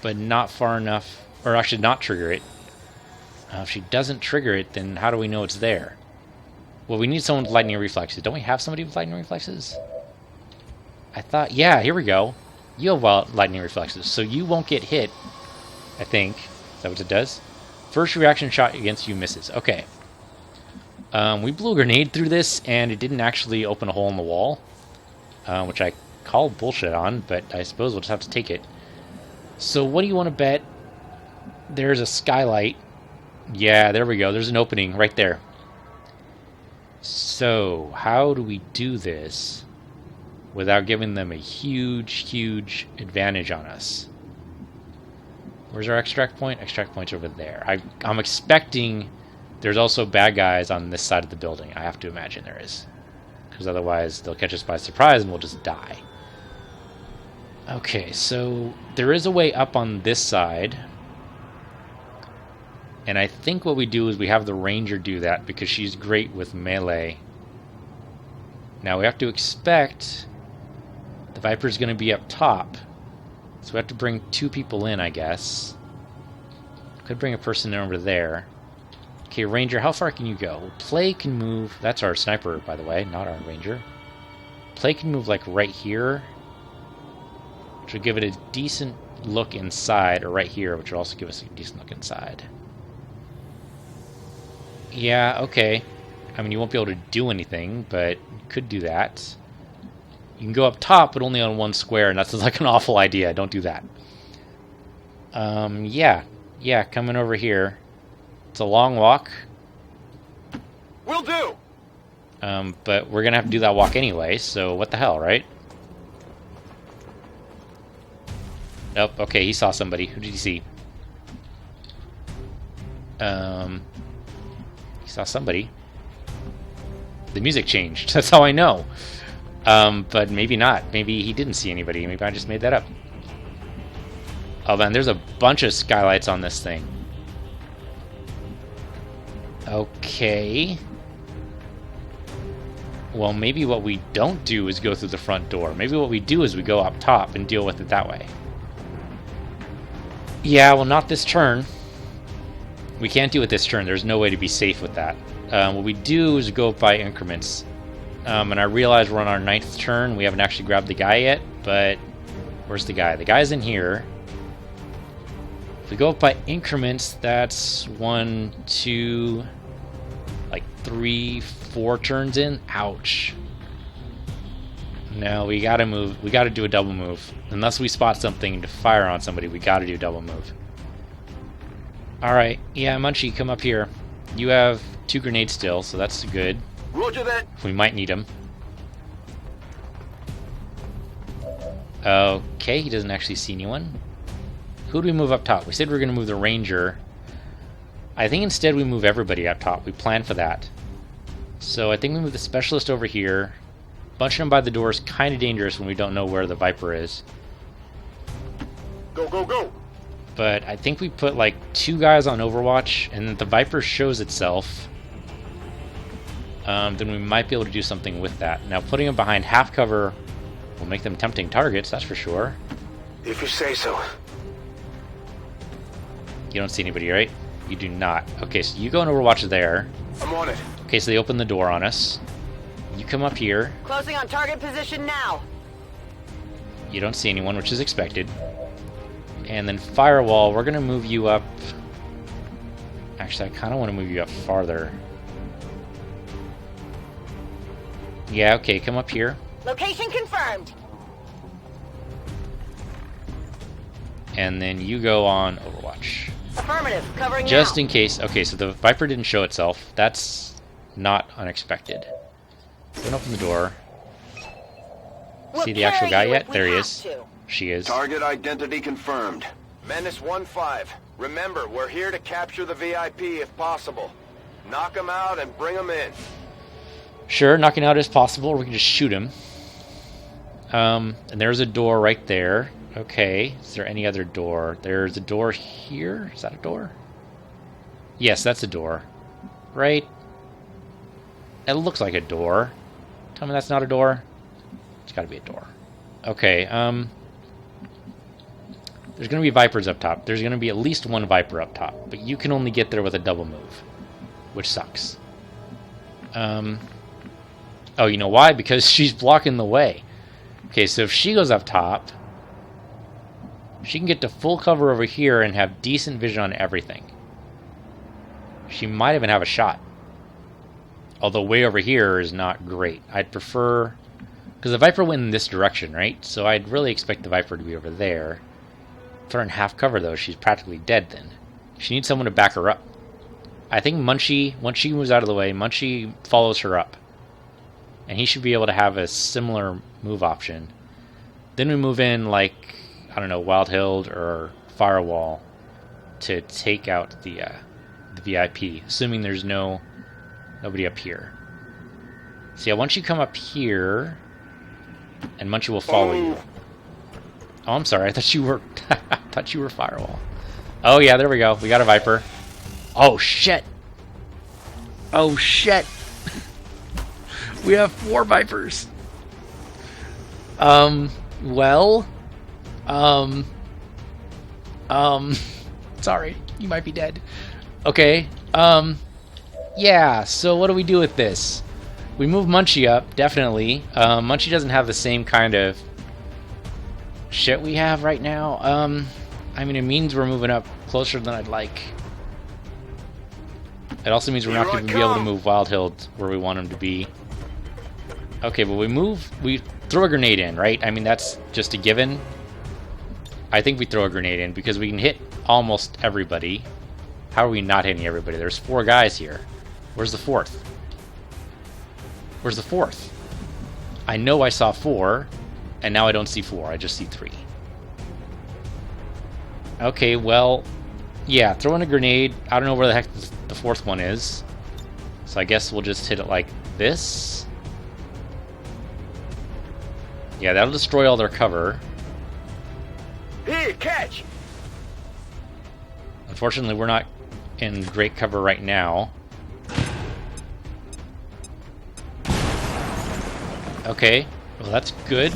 but not far enough, or actually not trigger it. If she doesn't trigger it, then how do we know it's there? Well, we need someone with lightning reflexes. Don't we have somebody with lightning reflexes? I thought, yeah, here we go. You have lightning reflexes, so you won't get hit, I think. Is that what it does? First reaction shot against you misses. Okay. We blew a grenade through this, and it didn't actually open a hole in the wall, which I call bullshit on, but I suppose we'll just have to take it. So what do you want to bet? There's a skylight. Yeah, there we go. There's an opening right there. So, how do we do this without giving them a huge, huge advantage on us? Where's our extract point? Extract point's over there. I'm expecting there's also bad guys on this side of the building. I have to imagine there is. Because otherwise they'll catch us by surprise and we'll just die. Okay, so there is a way up on this side. And I think what we do is we have the Ranger do that because she's great with melee. Now we have to expect the Viper's going to be up top. So we have to bring 2 people in, I guess. Could bring a person in over there. Okay, Ranger, how far can you go? Well, Play can move. That's our sniper, by the way, not our Ranger. Play can move like right here, which would give it a decent look inside, or right here, which would also give us a decent look inside. Yeah, okay. I mean, you won't be able to do anything, but you could do that. You can go up top, but only on 1 square, and that's like an awful idea. Don't do that. Yeah, coming over here. It's a long walk. Will do! But we're gonna have to do that walk anyway, so what the hell, right? Nope, okay, he saw somebody. Who did he see? He saw somebody. The music changed. That's how I know. But maybe not. Maybe he didn't see anybody. Maybe I just made that up. Oh man, there's a bunch of skylights on this thing. Okay. Well, maybe what we don't do is go through the front door. Maybe what we do is we go up top and deal with it that way. Yeah, well, not this turn. We can't do it this turn. There's no way to be safe with that. What we do is go by increments. And I realize we're on our 9th turn. We haven't actually grabbed the guy yet, but where's the guy? The guy's in here. If we go up by increments, that's 1, 2, like 3, 4 turns in. Ouch. No, we gotta move. We gotta do a double move. Unless we spot something to fire on somebody, we gotta do a double move. Alright, yeah, Munchie, come up here. You have 2 grenades still, so that's good. Roger that. We might need them. Okay, he doesn't actually see anyone. Who do we move up top? We said we were going to move the Ranger. I think instead we move everybody up top. We planned for that. So I think we move the Specialist over here. Bunching them by the door is kind of dangerous when we don't know where the Viper is. Go, go, go! But I think we put like 2 guys on Overwatch, and then the Viper shows itself. Then we might be able to do something with that. Now, putting them behind half cover will make them tempting targets, that's for sure. If you say so. You don't see anybody, right? You do not. Okay, so you go in Overwatch there. I'm on it. Okay, so they open the door on us. You come up here. Closing on target position now. You don't see anyone, which is expected. And then Firewall, we're going to move you up. Actually, I kind of want to move you up farther. Yeah, okay, come up here. Location confirmed. And then you go on Overwatch. Affirmative, covering Just now. in case. Okay, so the Viper didn't show itself. That's not unexpected. Don't open the door. We'll See the actual guy carry you yet? if we There he have is. to. She is. Target identity confirmed. Menace 1-5. Remember, we're here to capture the VIP if possible. Knock them out and bring them in. Sure, knocking out is possible. We can just shoot him. And there's a door right there. Okay, is there any other door? There's a door here? Is that a door? Yes, that's a door. Right? It looks like a door. Tell me that's not a door? It's gotta be a door. Okay, there's gonna be Vipers up top. There's gonna be at least one Viper up top, but you can only get there with a double move, which sucks. Oh, you know why? Because she's blocking the way. Okay, so if she goes up top, she can get to full cover over here and have decent vision on everything. She might even have a shot. Although way over here is not great. I'd prefer... because the Viper went in this direction, right? So I'd really expect the Viper to be over there. If her in half cover, though, she's practically dead then. She needs someone to back her up. I think Munchie, once she moves out of the way, Munchie follows her up. And he should be able to have a similar move option. Then we move in, like, I don't know, Wild Hild or Firewall to take out the VIP, assuming there's nobody up here. So yeah, once you come up here, and Munchie will follow you. Oh, I'm sorry. I thought you were. I thought you were Firewall. Oh yeah, there we go. We got a Viper. Oh shit. Oh shit. We have 4 Vipers. Well. Sorry. You might be dead. Okay. Yeah. So what do we do with this? We move Munchie up, definitely. Munchie doesn't have the same kind of shit we have right now. I mean, it means we're moving up closer than I'd like. It also means we're not going to be able to move Wild Hild where we want him to be. Okay, but we throw a grenade in, right? I mean, that's just a given. I think we throw a grenade in because we can hit almost everybody. How are we not hitting everybody? There's 4 guys here. Where's the 4th? Where's the 4th? I know I saw 4, and now I don't see 4. I just see 3. Okay, well, yeah, throw in a grenade. I don't know where the heck the 4th one is. So I guess we'll just hit it like this. Yeah, that'll destroy all their cover. Here, catch! Unfortunately, we're not in great cover right now. Okay, well that's good.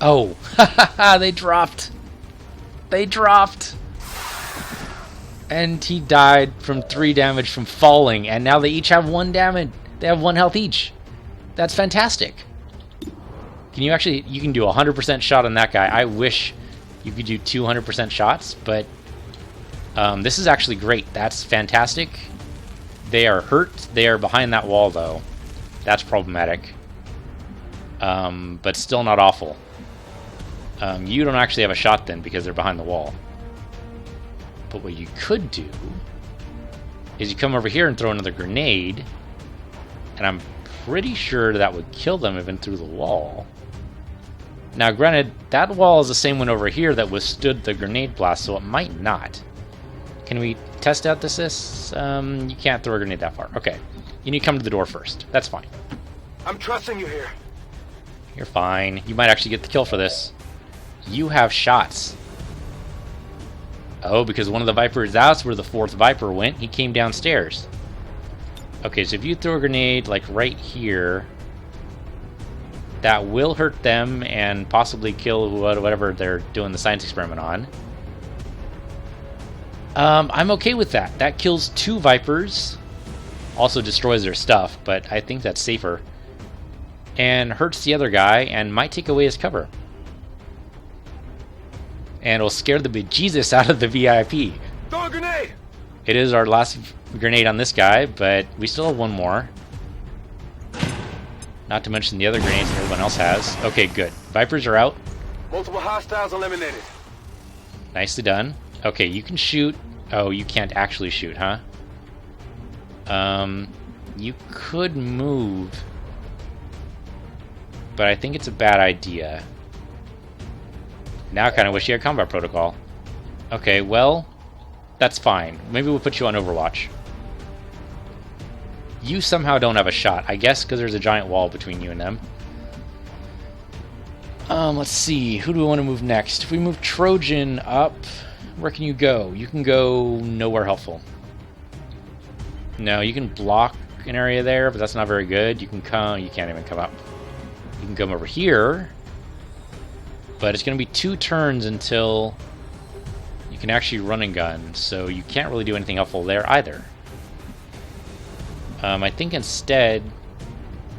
Oh, they dropped. They dropped. And he died from 3 damage from falling, and now they each have 1 damage. They have 1 health each. That's fantastic. Can you actually, you can do a 100% shot on that guy. I wish you could do 200% shots, but this is actually great. That's fantastic. They are hurt. They are behind that wall, though. That's problematic. But still not awful. You don't actually have a shot then because they're behind the wall. But what you could do is you come over here and throw another grenade, and I'm pretty sure that would kill them even through the wall. Now, granted, that wall is the same one over here that withstood the grenade blast, so it might not. Can we test out this? You can't throw a grenade that far. Okay. You need to come to the door first. That's fine. I'm trusting you here. You're fine. You might actually get the kill for this. You have shots. Oh, because one of the Vipers, that's where the 4th Viper went. He came downstairs. Okay, so if you throw a grenade, like right here, that will hurt them and possibly kill whatever they're doing the science experiment on. I'm okay with that. That kills 2 Vipers. Also destroys their stuff, but I think that's safer. And hurts the other guy and might take away his cover. And it'll scare the bejesus out of the VIP. Throw a grenade! It is our last grenade on this guy, but we still have 1 more. Not to mention the other grenades that everyone else has. Okay, good. Vipers are out. Multiple hostiles eliminated. Nicely done. Okay, you can shoot. Oh, you can't actually shoot, huh? You could move, but I think it's a bad idea. Now I kind of wish you had combat protocol. Okay, well, that's fine. Maybe we'll put you on Overwatch. You somehow don't have a shot. I guess because there's a giant wall between you and them. Let's see. Who do we want to move next? If we move Trojan up, where can you go? You can go nowhere helpful. No, you can block an area there, but that's not very good. You can come. You can't even come up. You can come over here, but it's going to be 2 turns until you can actually run and gun, so you can't really do anything helpful there either. I think instead,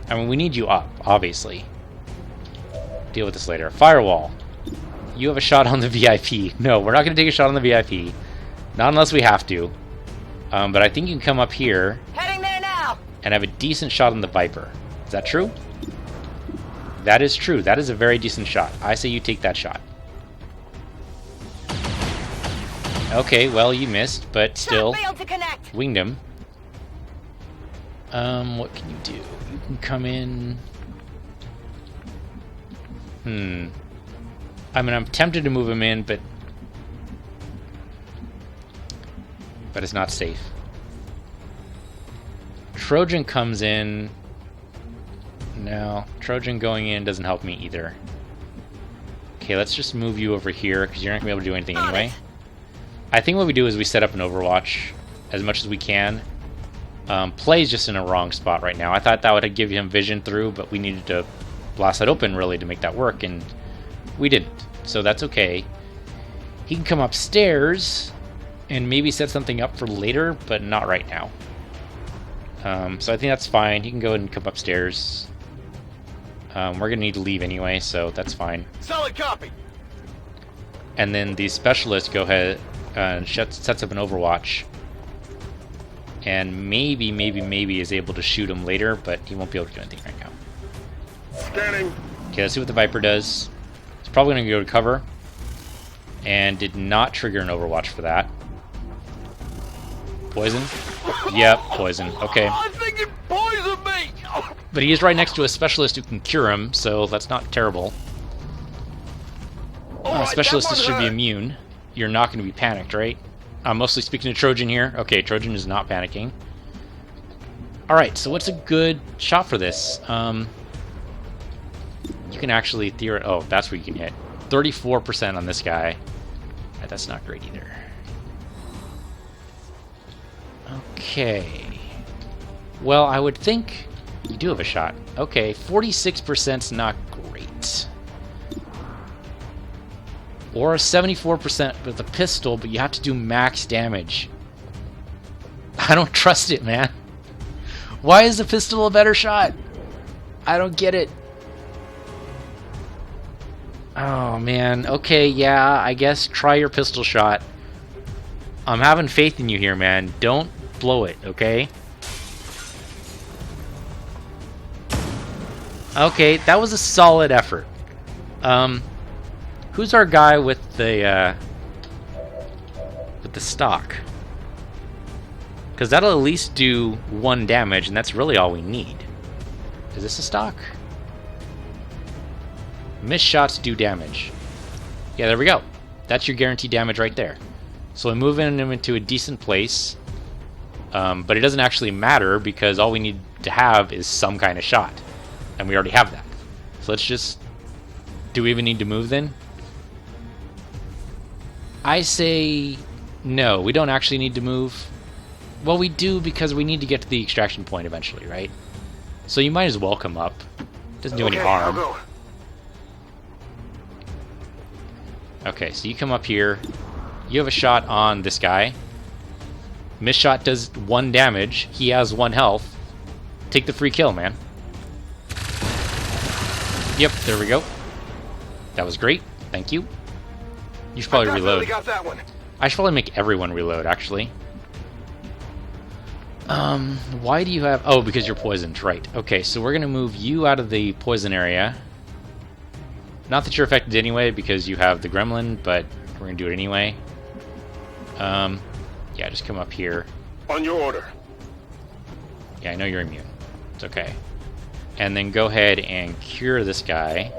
I mean, we need you up, obviously. Deal with this later. Firewall. You have a shot on the VIP. No, we're not going to take a shot on the VIP. Not unless we have to. But I think you can come up here. Heading there now. And have a decent shot on the Viper. Is that true? That is true. That is a very decent shot. I say you take that shot. Okay, well, you missed, but still. Failed to connect. Winged him. What can you do? You can come in. I mean, I'm tempted to move him in, but it's not safe. Trojan comes in. No, Trojan going in doesn't help me either. Okay, let's just move you over here, because you're not going to be able to do anything anyway. I think what we do is we set up an Overwatch as much as we can. Play's just in a wrong spot right now. I thought that would give him vision through, but we needed to blast that open, really, to make that work, and we didn't. So that's okay. He can come upstairs and maybe set something up for later, but not right now. So I think that's fine. He can go ahead and come upstairs. We're going to need to leave anyway, so that's fine. Solid copy. And then the specialist go ahead and sets up an Overwatch. And maybe is able to shoot him later, but he won't be able to do anything right now. Scanning. Okay, let's see what the Viper does. It's probably going to go to cover. And did not trigger an Overwatch for that. Poison? Yep, poison. Okay. I think it poisoned me. But he is right next to a specialist who can cure him, so that's not terrible. Specialist should be immune. You're not going to be panicked, right? I'm mostly speaking to Trojan here. Okay, Trojan is not panicking. Alright, so what's a good shot for this? You can actually oh, that's where you can hit. 34% on this guy. That's not great either. Okay. Well, I would think you do have a shot. Okay, 46%'s not great. Or a 74% with a pistol, but you have to do max damage. I don't trust it, man. Why is the pistol a better shot? I don't get it. Oh, man. Okay, yeah, I guess try your pistol shot. I'm having faith in you here, man. Don't blow it, okay? Okay, that was a solid effort. Who's our guy with the stock? Because that'll at least do 1 damage, and that's really all we need. Is this a stock? Missed shots do damage. Yeah, there we go. That's your guaranteed damage right there. So we move him into a decent place, but it doesn't actually matter because all we need to have is some kind of shot, and we already have that. So let's just... Do we even need to move then? I say no, we don't actually need to move. Well, we do because we need to get to the extraction point eventually, right? So you might as well come up. Doesn't do any harm. I'll go. Okay, so you come up here. You have a shot on this guy. Miss shot does 1 damage. He has 1 health. Take the free kill, man. Yep, there we go. That was great. Thank you. You should probably reload. Got that one. I should probably make everyone reload, actually. Why do you have... Oh, because you're poisoned, right. Okay, so we're going to move you out of the poison area. Not that you're affected anyway, because you have the gremlin, but we're going to do it anyway. Yeah, just come up here. On your order. Yeah, I know you're immune. It's okay. And then go ahead and cure this guy.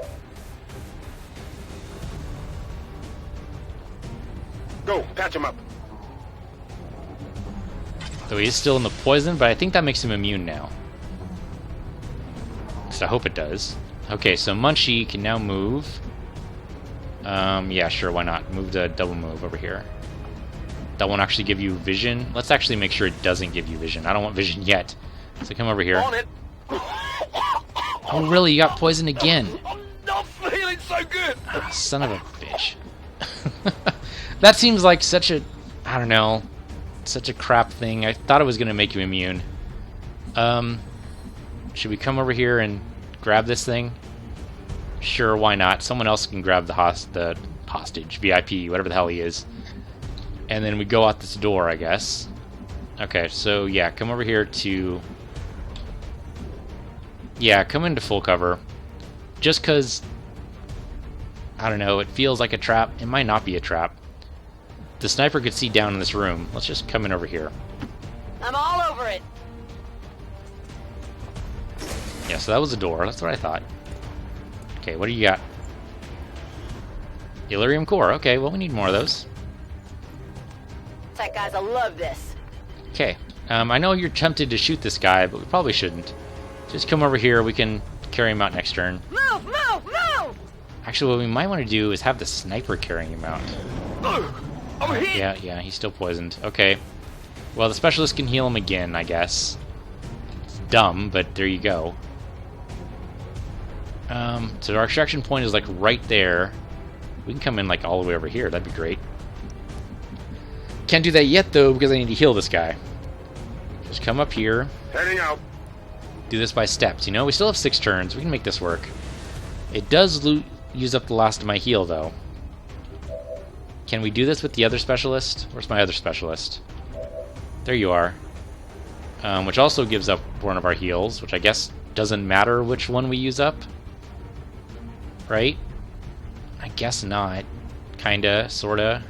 Go, patch him up. Though he is still in the poison, but I think that makes him immune now. So I hope it does. Okay, so Munchie can now move. Yeah, sure, why not? Move the double move over here. That won't actually give you vision. Let's actually make sure it doesn't give you vision. I don't want vision yet. So come over here. On it. Oh, really? You got poisoned again. I'm not feeling so good. Ah, son of a bitch. That seems like such a... I don't know. Such a crap thing. I thought it was going to make you immune. Should we come over here and grab this thing? Sure, why not? Someone else can grab the hostage, VIP, whatever the hell he is. And then we go out this door, I guess. Okay, so yeah, come over here to... Yeah, come into full cover. Just because... I don't know, it feels like a trap. It might not be a trap. The sniper could see down in this room. Let's just come in over here. I'm all over it. Yeah, so that was a door. That's what I thought. Okay, what do you got? Illyrium core. Okay, well, we need more of those. Tech guys, I love this. Okay, I know you're tempted to shoot this guy, but we probably shouldn't. Just come over here. We can carry him out next turn. Move, move, move! Actually, what we might want to do is have the sniper carrying him out. I'm hit. Yeah, he's still poisoned. Okay. Well, the specialist can heal him again, I guess. It's dumb, but there you go. So our extraction point is like right there. We can come in like all the way over here. That'd be great. Can't do that yet though because I need to heal this guy. Just come up here. Heading out. Do this by steps. You know, we still have 6 turns. We can make this work. It does use up the last of my heal though. Can we do this with the other specialist? Where's my other specialist? There you are. Which also gives up one of our heals, which I guess doesn't matter which one we use up. Right? I guess not. Kinda, sorta.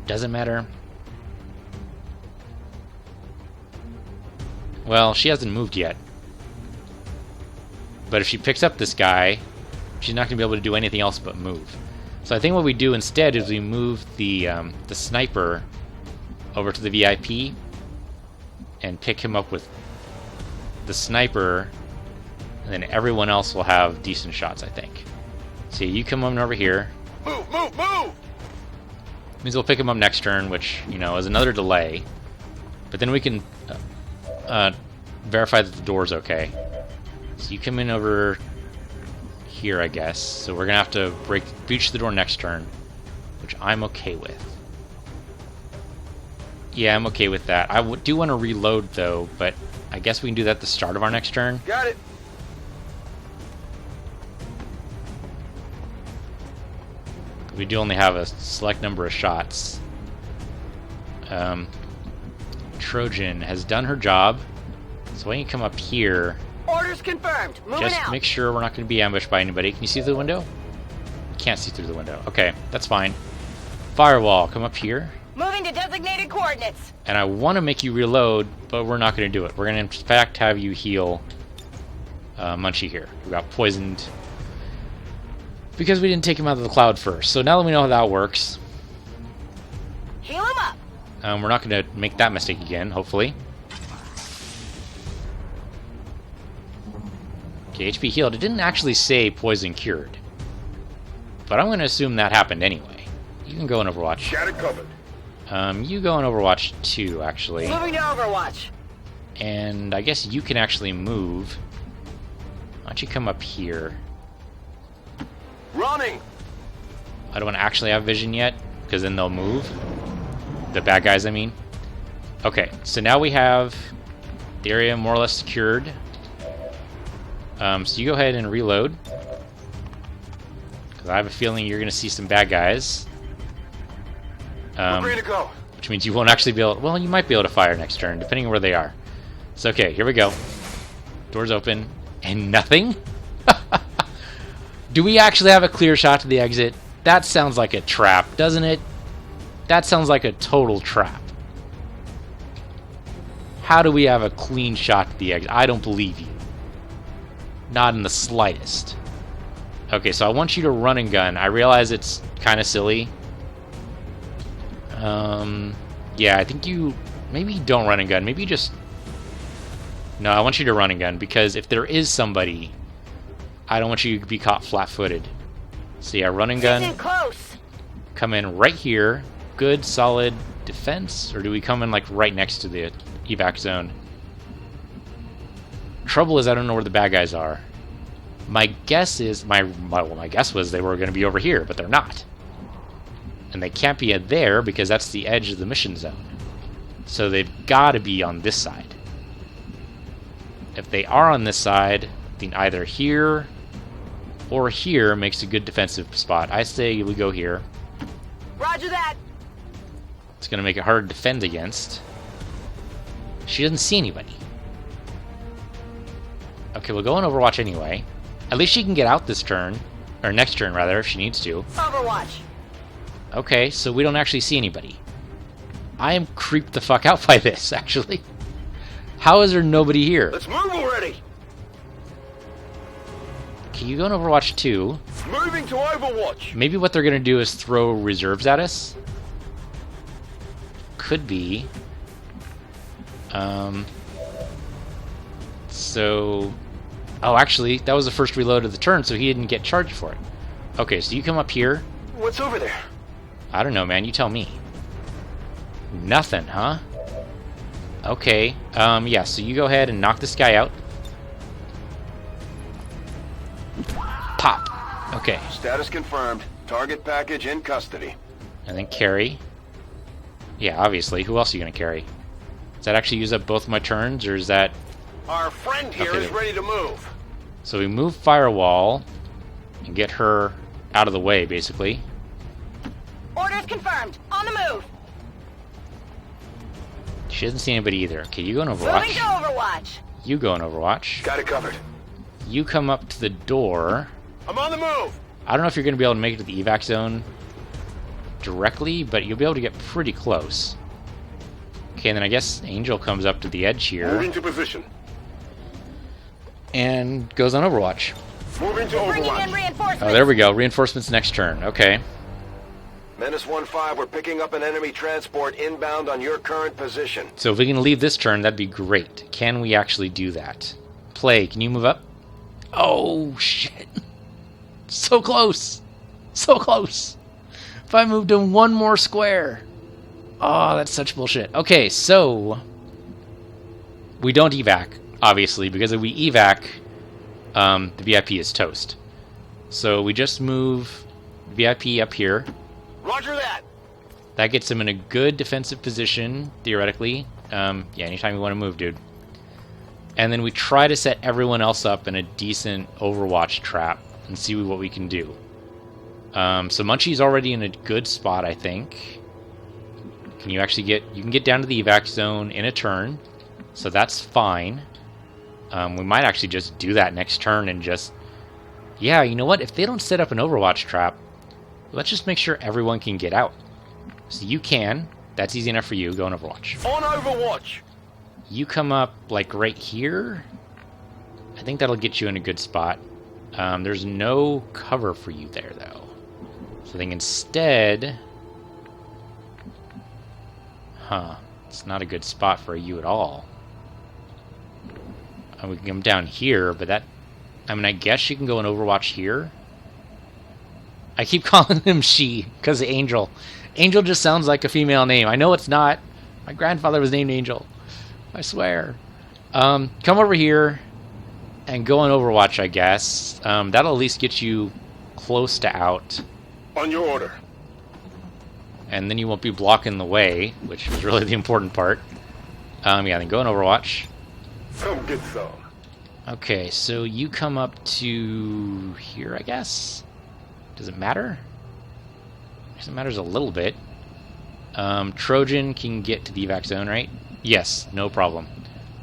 Doesn't matter. Well, she hasn't moved yet. But if she picks up this guy, she's not going to be able to do anything else but move. So I think what we do instead is we move the sniper over to the VIP and pick him up with the sniper, and then everyone else will have decent shots, I think. See, you come on over here. Move, move, move! Means we'll pick him up next turn, which, you know, is another delay. But then we can verify that the door's okay. So you come in over here, I guess. So we're gonna have to breach the door next turn, which I'm okay with. Yeah, I'm okay with that. I do want to reload though, but I guess we can do that at the start of our next turn. Got it. We do only have a select number of shots. Trojan has done her job, so why don't you come up here? Orders confirmed. Moving Just out. make sure we're not going to be ambushed by anybody. Can you see through the window? You can't see through the window. Okay, that's fine. Firewall, come up here. Moving to designated coordinates. And I want to make you reload, but we're not going to do it. We're going to, in fact, have you heal Munchie here, who got poisoned because we didn't take him out of the cloud first. So now that we know how that works, Heal him up. we're not going to make that mistake again, hopefully. Okay, HP healed. It didn't actually say poison cured, but I'm going to assume that happened anyway. You can go in Overwatch. Got it covered. You go in Overwatch 2, actually. Moving to Overwatch. And I guess you can actually move. Why don't you come up here? Running. I don't want to actually have vision yet, because then they'll move. The bad guys, I mean. Okay, so now we have the area more or less secured. So you go ahead and reload. Because I have a feeling you're going to see some bad guys. We're ready to go. Which means you won't actually be able... Well, you might be able to fire next turn, depending on where they are. So, okay, here we go. Doors open. And nothing? Do we actually have a clear shot to the exit? That sounds like a trap, doesn't it? That sounds like a total trap. How do we have a clean shot to the exit? I don't believe you. Not in the slightest. Okay, so I want you to run and gun. I realize it's kind of silly. Yeah, I think you... Maybe you don't run and gun. Maybe you just... No, I want you to run and gun, because if there is somebody, I don't want you to be caught flat-footed. So yeah, run and gun. He's in close. Come in right here. Good, solid defense. Or do we come in like right next to the evac zone? Trouble is, I don't know where the bad guys are. My guess is my guess was they were going to be over here, but they're not. And they can't be there because that's the edge of the mission zone. So they've got to be on this side. If they are on this side, then either here or here makes a good defensive spot. I say we go here. Roger that. It's going to make it hard to defend against. She doesn't see anybody. Okay, we'll go on Overwatch anyway. At least she can get out this turn. Or next turn, rather, if she needs to. Overwatch. Okay, so we don't actually see anybody. I am creeped the fuck out by this, actually. How is there nobody here? Let's move already! Can you go on Overwatch 2? Moving to Overwatch! Maybe what they're going to do is throw reserves at us? Could be. So... Oh, actually, that was the first reload of the turn, so he didn't get charged for it. Okay, so you come up here. What's over there? I don't know, man. You tell me. Nothing, huh? Okay. Yeah, so you go ahead and knock this guy out. Pop. Okay. Status confirmed. Target package in custody. And then carry. Yeah, obviously. Who else are you going to carry? Does that actually use up both my turns, or is that... Our friend here is ready to move. So we move Firewall and get her out of the way, basically. Orders confirmed. On the move. She doesn't see anybody either. Okay, you go in Moving Overwatch. to Overwatch. You go in Overwatch. Got it covered. You come up to the door. I'm on the move. I don't know if you're going to be able to make it to the evac zone directly, but you'll be able to get pretty close. Okay, and then I guess Angel comes up to the edge here. Moving to position. And goes on Overwatch. Moving to Bringing in Overwatch. reinforcements. Oh, there we go. Reinforcements next turn. Okay. Menace 1-5, we're picking up an enemy transport inbound on your current position. So if we can leave this turn, that'd be great. Can we actually do that? Play, can you move up? Oh, shit. So close. So close. If I moved in one more square. Oh, that's such bullshit. Okay, so... we don't evac, obviously, because if we evac, the VIP is toast. So we just move VIP up here. Roger that. That gets him in a good defensive position, theoretically. Yeah, anytime you want to move, dude. And then we try to set everyone else up in a decent Overwatch trap and see what we can do. So Munchie's already in a good spot, I think. Can you actually get... you can get down to the evac zone in a turn. So that's fine. We might actually just do that next turn and just... yeah, you know what? If they don't set up an Overwatch trap, let's just make sure everyone can get out. So you can. That's easy enough for you. Go on Overwatch. On Overwatch. You come up, like, right here. I think that'll get you in a good spot. There's no cover for you there, though. So I think instead... huh. It's not a good spot for you at all. We can come down here, but that... I mean, I guess you can go in Overwatch here. I keep calling him she, because of Angel. Angel just sounds like a female name. I know it's not. My grandfather was named Angel. I swear. Come over here and go on Overwatch, I guess. That'll at least get you close to out. On your order. And then you won't be blocking the way, which is really the important part. Yeah, then go on Overwatch. Come get some. Okay, so you come up to here, I guess? Does it matter? I guess it matters a little bit. Trojan can get to the evac zone, right? Yes, no problem.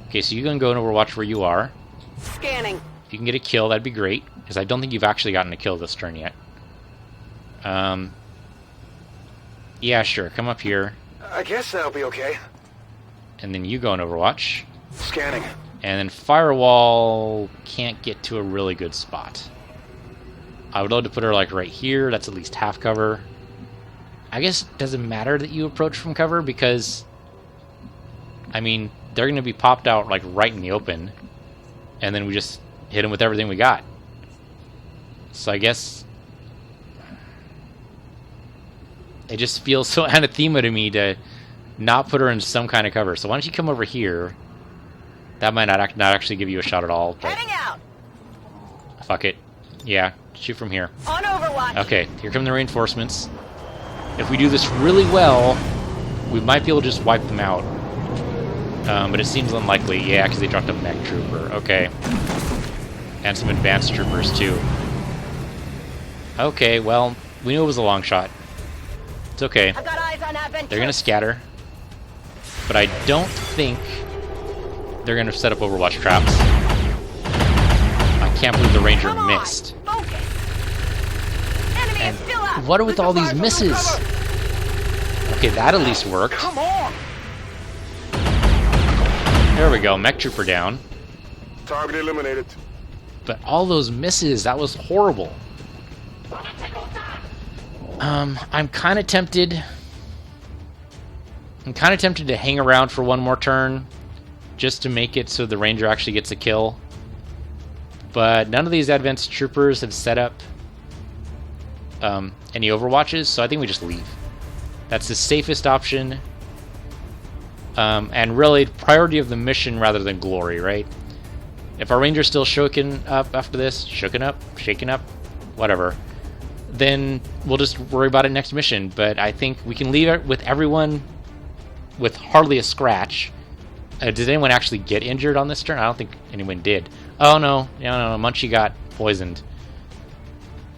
Okay, so you're going to go and Overwatch where you are. Scanning. If you can get a kill, that'd be great, because I don't think you've actually gotten a kill this turn yet. Yeah, sure, come up here. I guess that'll be okay. And then you go in Overwatch. Scanning. And then Firewall can't get to a really good spot. I would love to put her like right here. That's at least half cover. I guess it doesn't matter that you approach from cover because, I mean, they're going to be popped out like right in the open, and then we just hit them with everything we got. So I guess it just feels so anathema to me to not put her in some kind of cover. So why don't you come over here? That might not actually give you a shot at all. But Heading out. fuck it. Yeah, shoot from here. On Overwatch. Okay, here come the reinforcements. If we do this really well, we might be able to just wipe them out. But it seems unlikely. Yeah, because they dropped a mech trooper. Okay. And some advanced troopers, too. Okay, well, we knew it was a long shot. It's okay. I've got eyes on Advent. They're going to scatter. But I don't think they're going to set up Overwatch traps. I can't believe the Ranger Come on, missed. focus. Enemy And is still up. what are with all these misses? Okay, that at least worked. Come on! There we go, mech trooper down. Target eliminated. But all those misses, that was horrible. I'm kind of tempted. I'm kind of tempted to hang around for one more turn, just to make it so the Ranger actually gets a kill. But none of these advanced troopers have set up any Overwatches, so I think we just leave. That's the safest option. And really, priority of the mission rather than glory, right? If our Ranger's still shaken up after this, shaken up, whatever, then we'll just worry about it next mission. But I think we can leave it with everyone with hardly a scratch. Did anyone actually get injured on this turn? I don't think anyone did. Oh no, no, Munchie got poisoned.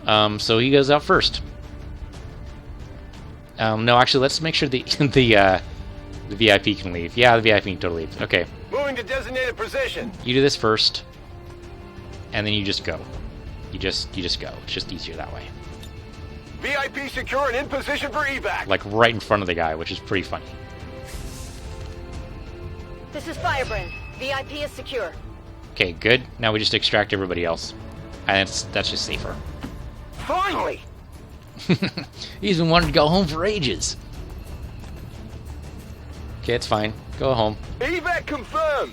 So he goes out first. No, actually, let's make sure the the VIP can leave. Yeah, the VIP can totally leave. Okay. Moving to designated position. You do this first, and then you just go. You just go. It's just easier that way. VIP secure and in position for evac. Like right in front of the guy, which is pretty funny. This is Firebrand. VIP is secure. Okay, good. Now we just extract everybody else. And that's just safer. Finally! He's been wanting to go home for ages. Okay, it's fine. Go home. Evac confirmed.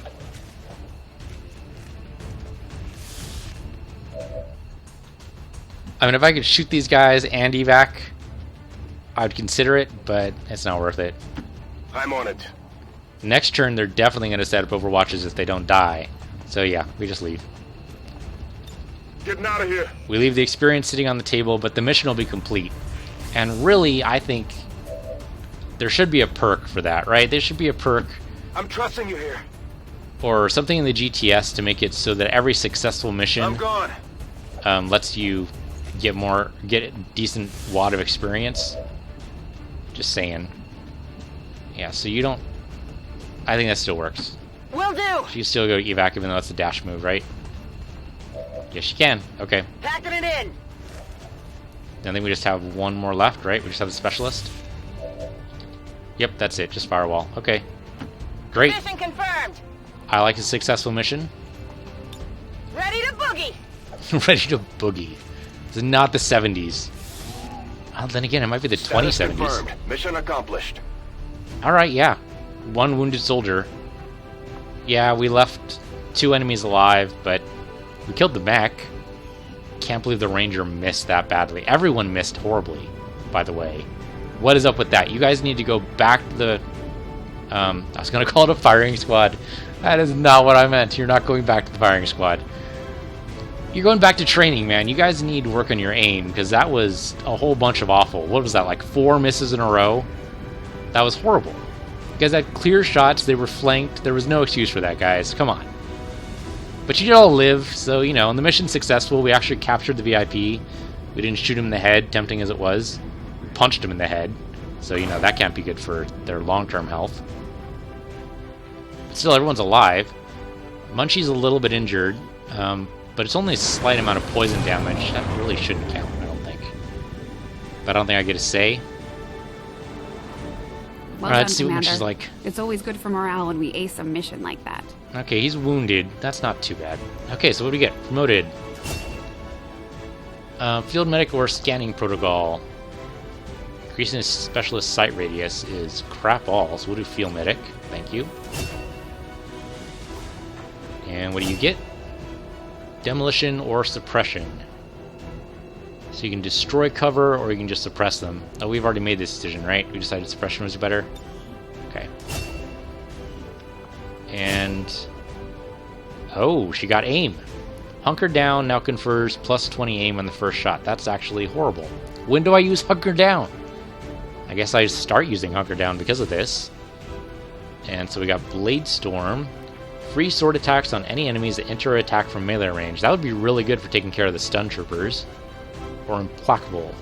I mean, if I could shoot these guys and evac, I'd consider it, but it's not worth it. I'm on it. Next turn, they're definitely going to set up Overwatches if they don't die. So yeah, we just leave. Getting out of here. We leave the experience sitting on the table, but the mission will be complete. And really, I think there should be a perk for that, right? There should be a perk I'm trusting you here. or something in the GTS to make it so that every successful I'm mission gone. lets you get a decent wad of experience. Just saying. Yeah, so you don't... I think that still works. Will do. She can still go evac even though it's a dash move, right? Yes, she can. Okay. Packing it in. I think we just have one more left, right? We just have the specialist. Yep, that's it. Just firewall. Okay. Great. Mission confirmed. I like a successful mission. Ready to boogie. Ready to boogie. This is not the 70s. Oh, then again, it might be the Status 2070s. confirmed. Mission accomplished. Alright, yeah. One wounded soldier. Yeah, we left 2 enemies alive, but we killed the mech. Can't believe the Ranger missed that badly. Everyone missed horribly, by the way. What is up with that? You guys need to go back to the... I was going to call it a firing squad. That is not what I meant. You're not going back to the firing squad. You're going back to training, man. You guys need to work on your aim, because that was a whole bunch of awful. What was that, like 4 misses in a row? That was horrible. You guys had clear shots. They were flanked. There was no excuse for that, guys. Come on. But you did all live, so, you know, and the mission's successful. We actually captured the VIP. We didn't shoot him in the head, tempting as it was. We punched him in the head. So, you know, that can't be good for their long-term health. But still, everyone's alive. Munchie's a little bit injured, but it's only a slight amount of poison damage. That really shouldn't count, I don't think. But I don't think I get a say. Well Alright, done, let's see what Commander. Munchie's like. It's always good for morale when we ace a mission like that. Okay, he's wounded. That's not too bad. Okay, so what do we get? Promoted. Field medic or scanning protocol. Increasing his specialist sight radius is crap all, so we'll do field medic. Thank you. And what do you get? Demolition or suppression. So you can destroy cover, or you can just suppress them. Oh, we've already made this decision, right? We decided suppression was better. Okay. And... oh, she got aim. Hunker down now confers plus 20 aim on the first shot. That's actually horrible. When do I use hunker down? I guess I start using hunker down because of this. And so we got Blade Storm. Free sword attacks on any enemies that enter or attack from melee range. That would be really good for taking care of the stun troopers. Or Implacable.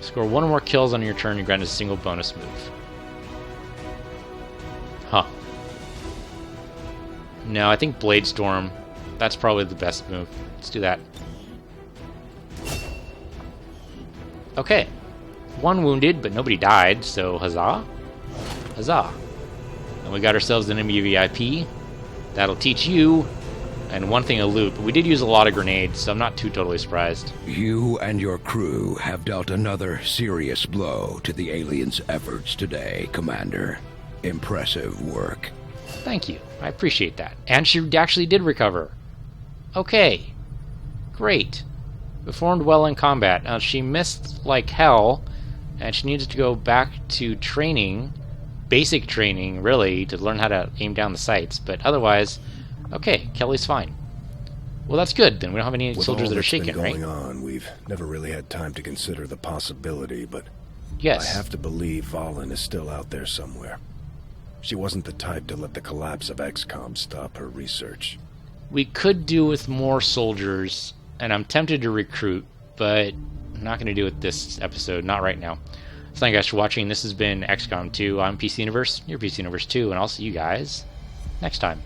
Score one or more kills on your turn and grant a single bonus move. Huh. No, I think Blade Storm. That's probably the best move. Let's do that. Okay. One wounded, but nobody died, so huzzah. Huzzah. And we got ourselves an enemy VIP. That'll teach you. And one thing, a loot. But we did use a lot of grenades, so I'm not too totally surprised. You and your crew have dealt another serious blow to the aliens' efforts today, Commander. Impressive work. Thank you. I appreciate that. And she actually did recover. Okay. Great. Performed well in combat. Now, she missed like hell, and she needed to go back to training, basic training, really, to learn how to aim down the sights. But otherwise, okay, Kelly's fine. Well, that's good. Then we don't have any soldiers that are shaken, right? With all that's been going on, we've never really had time to consider the possibility, but yes. I have to believe Valen is still out there somewhere. She wasn't the type to let the collapse of XCOM stop her research. We could do with more soldiers, and I'm tempted to recruit, but I'm not going to do it this episode, not right now. So thank you guys for watching. This has been XCOM 2. I'm PC Universe, you're PC Universe 2, and I'll see you guys next time.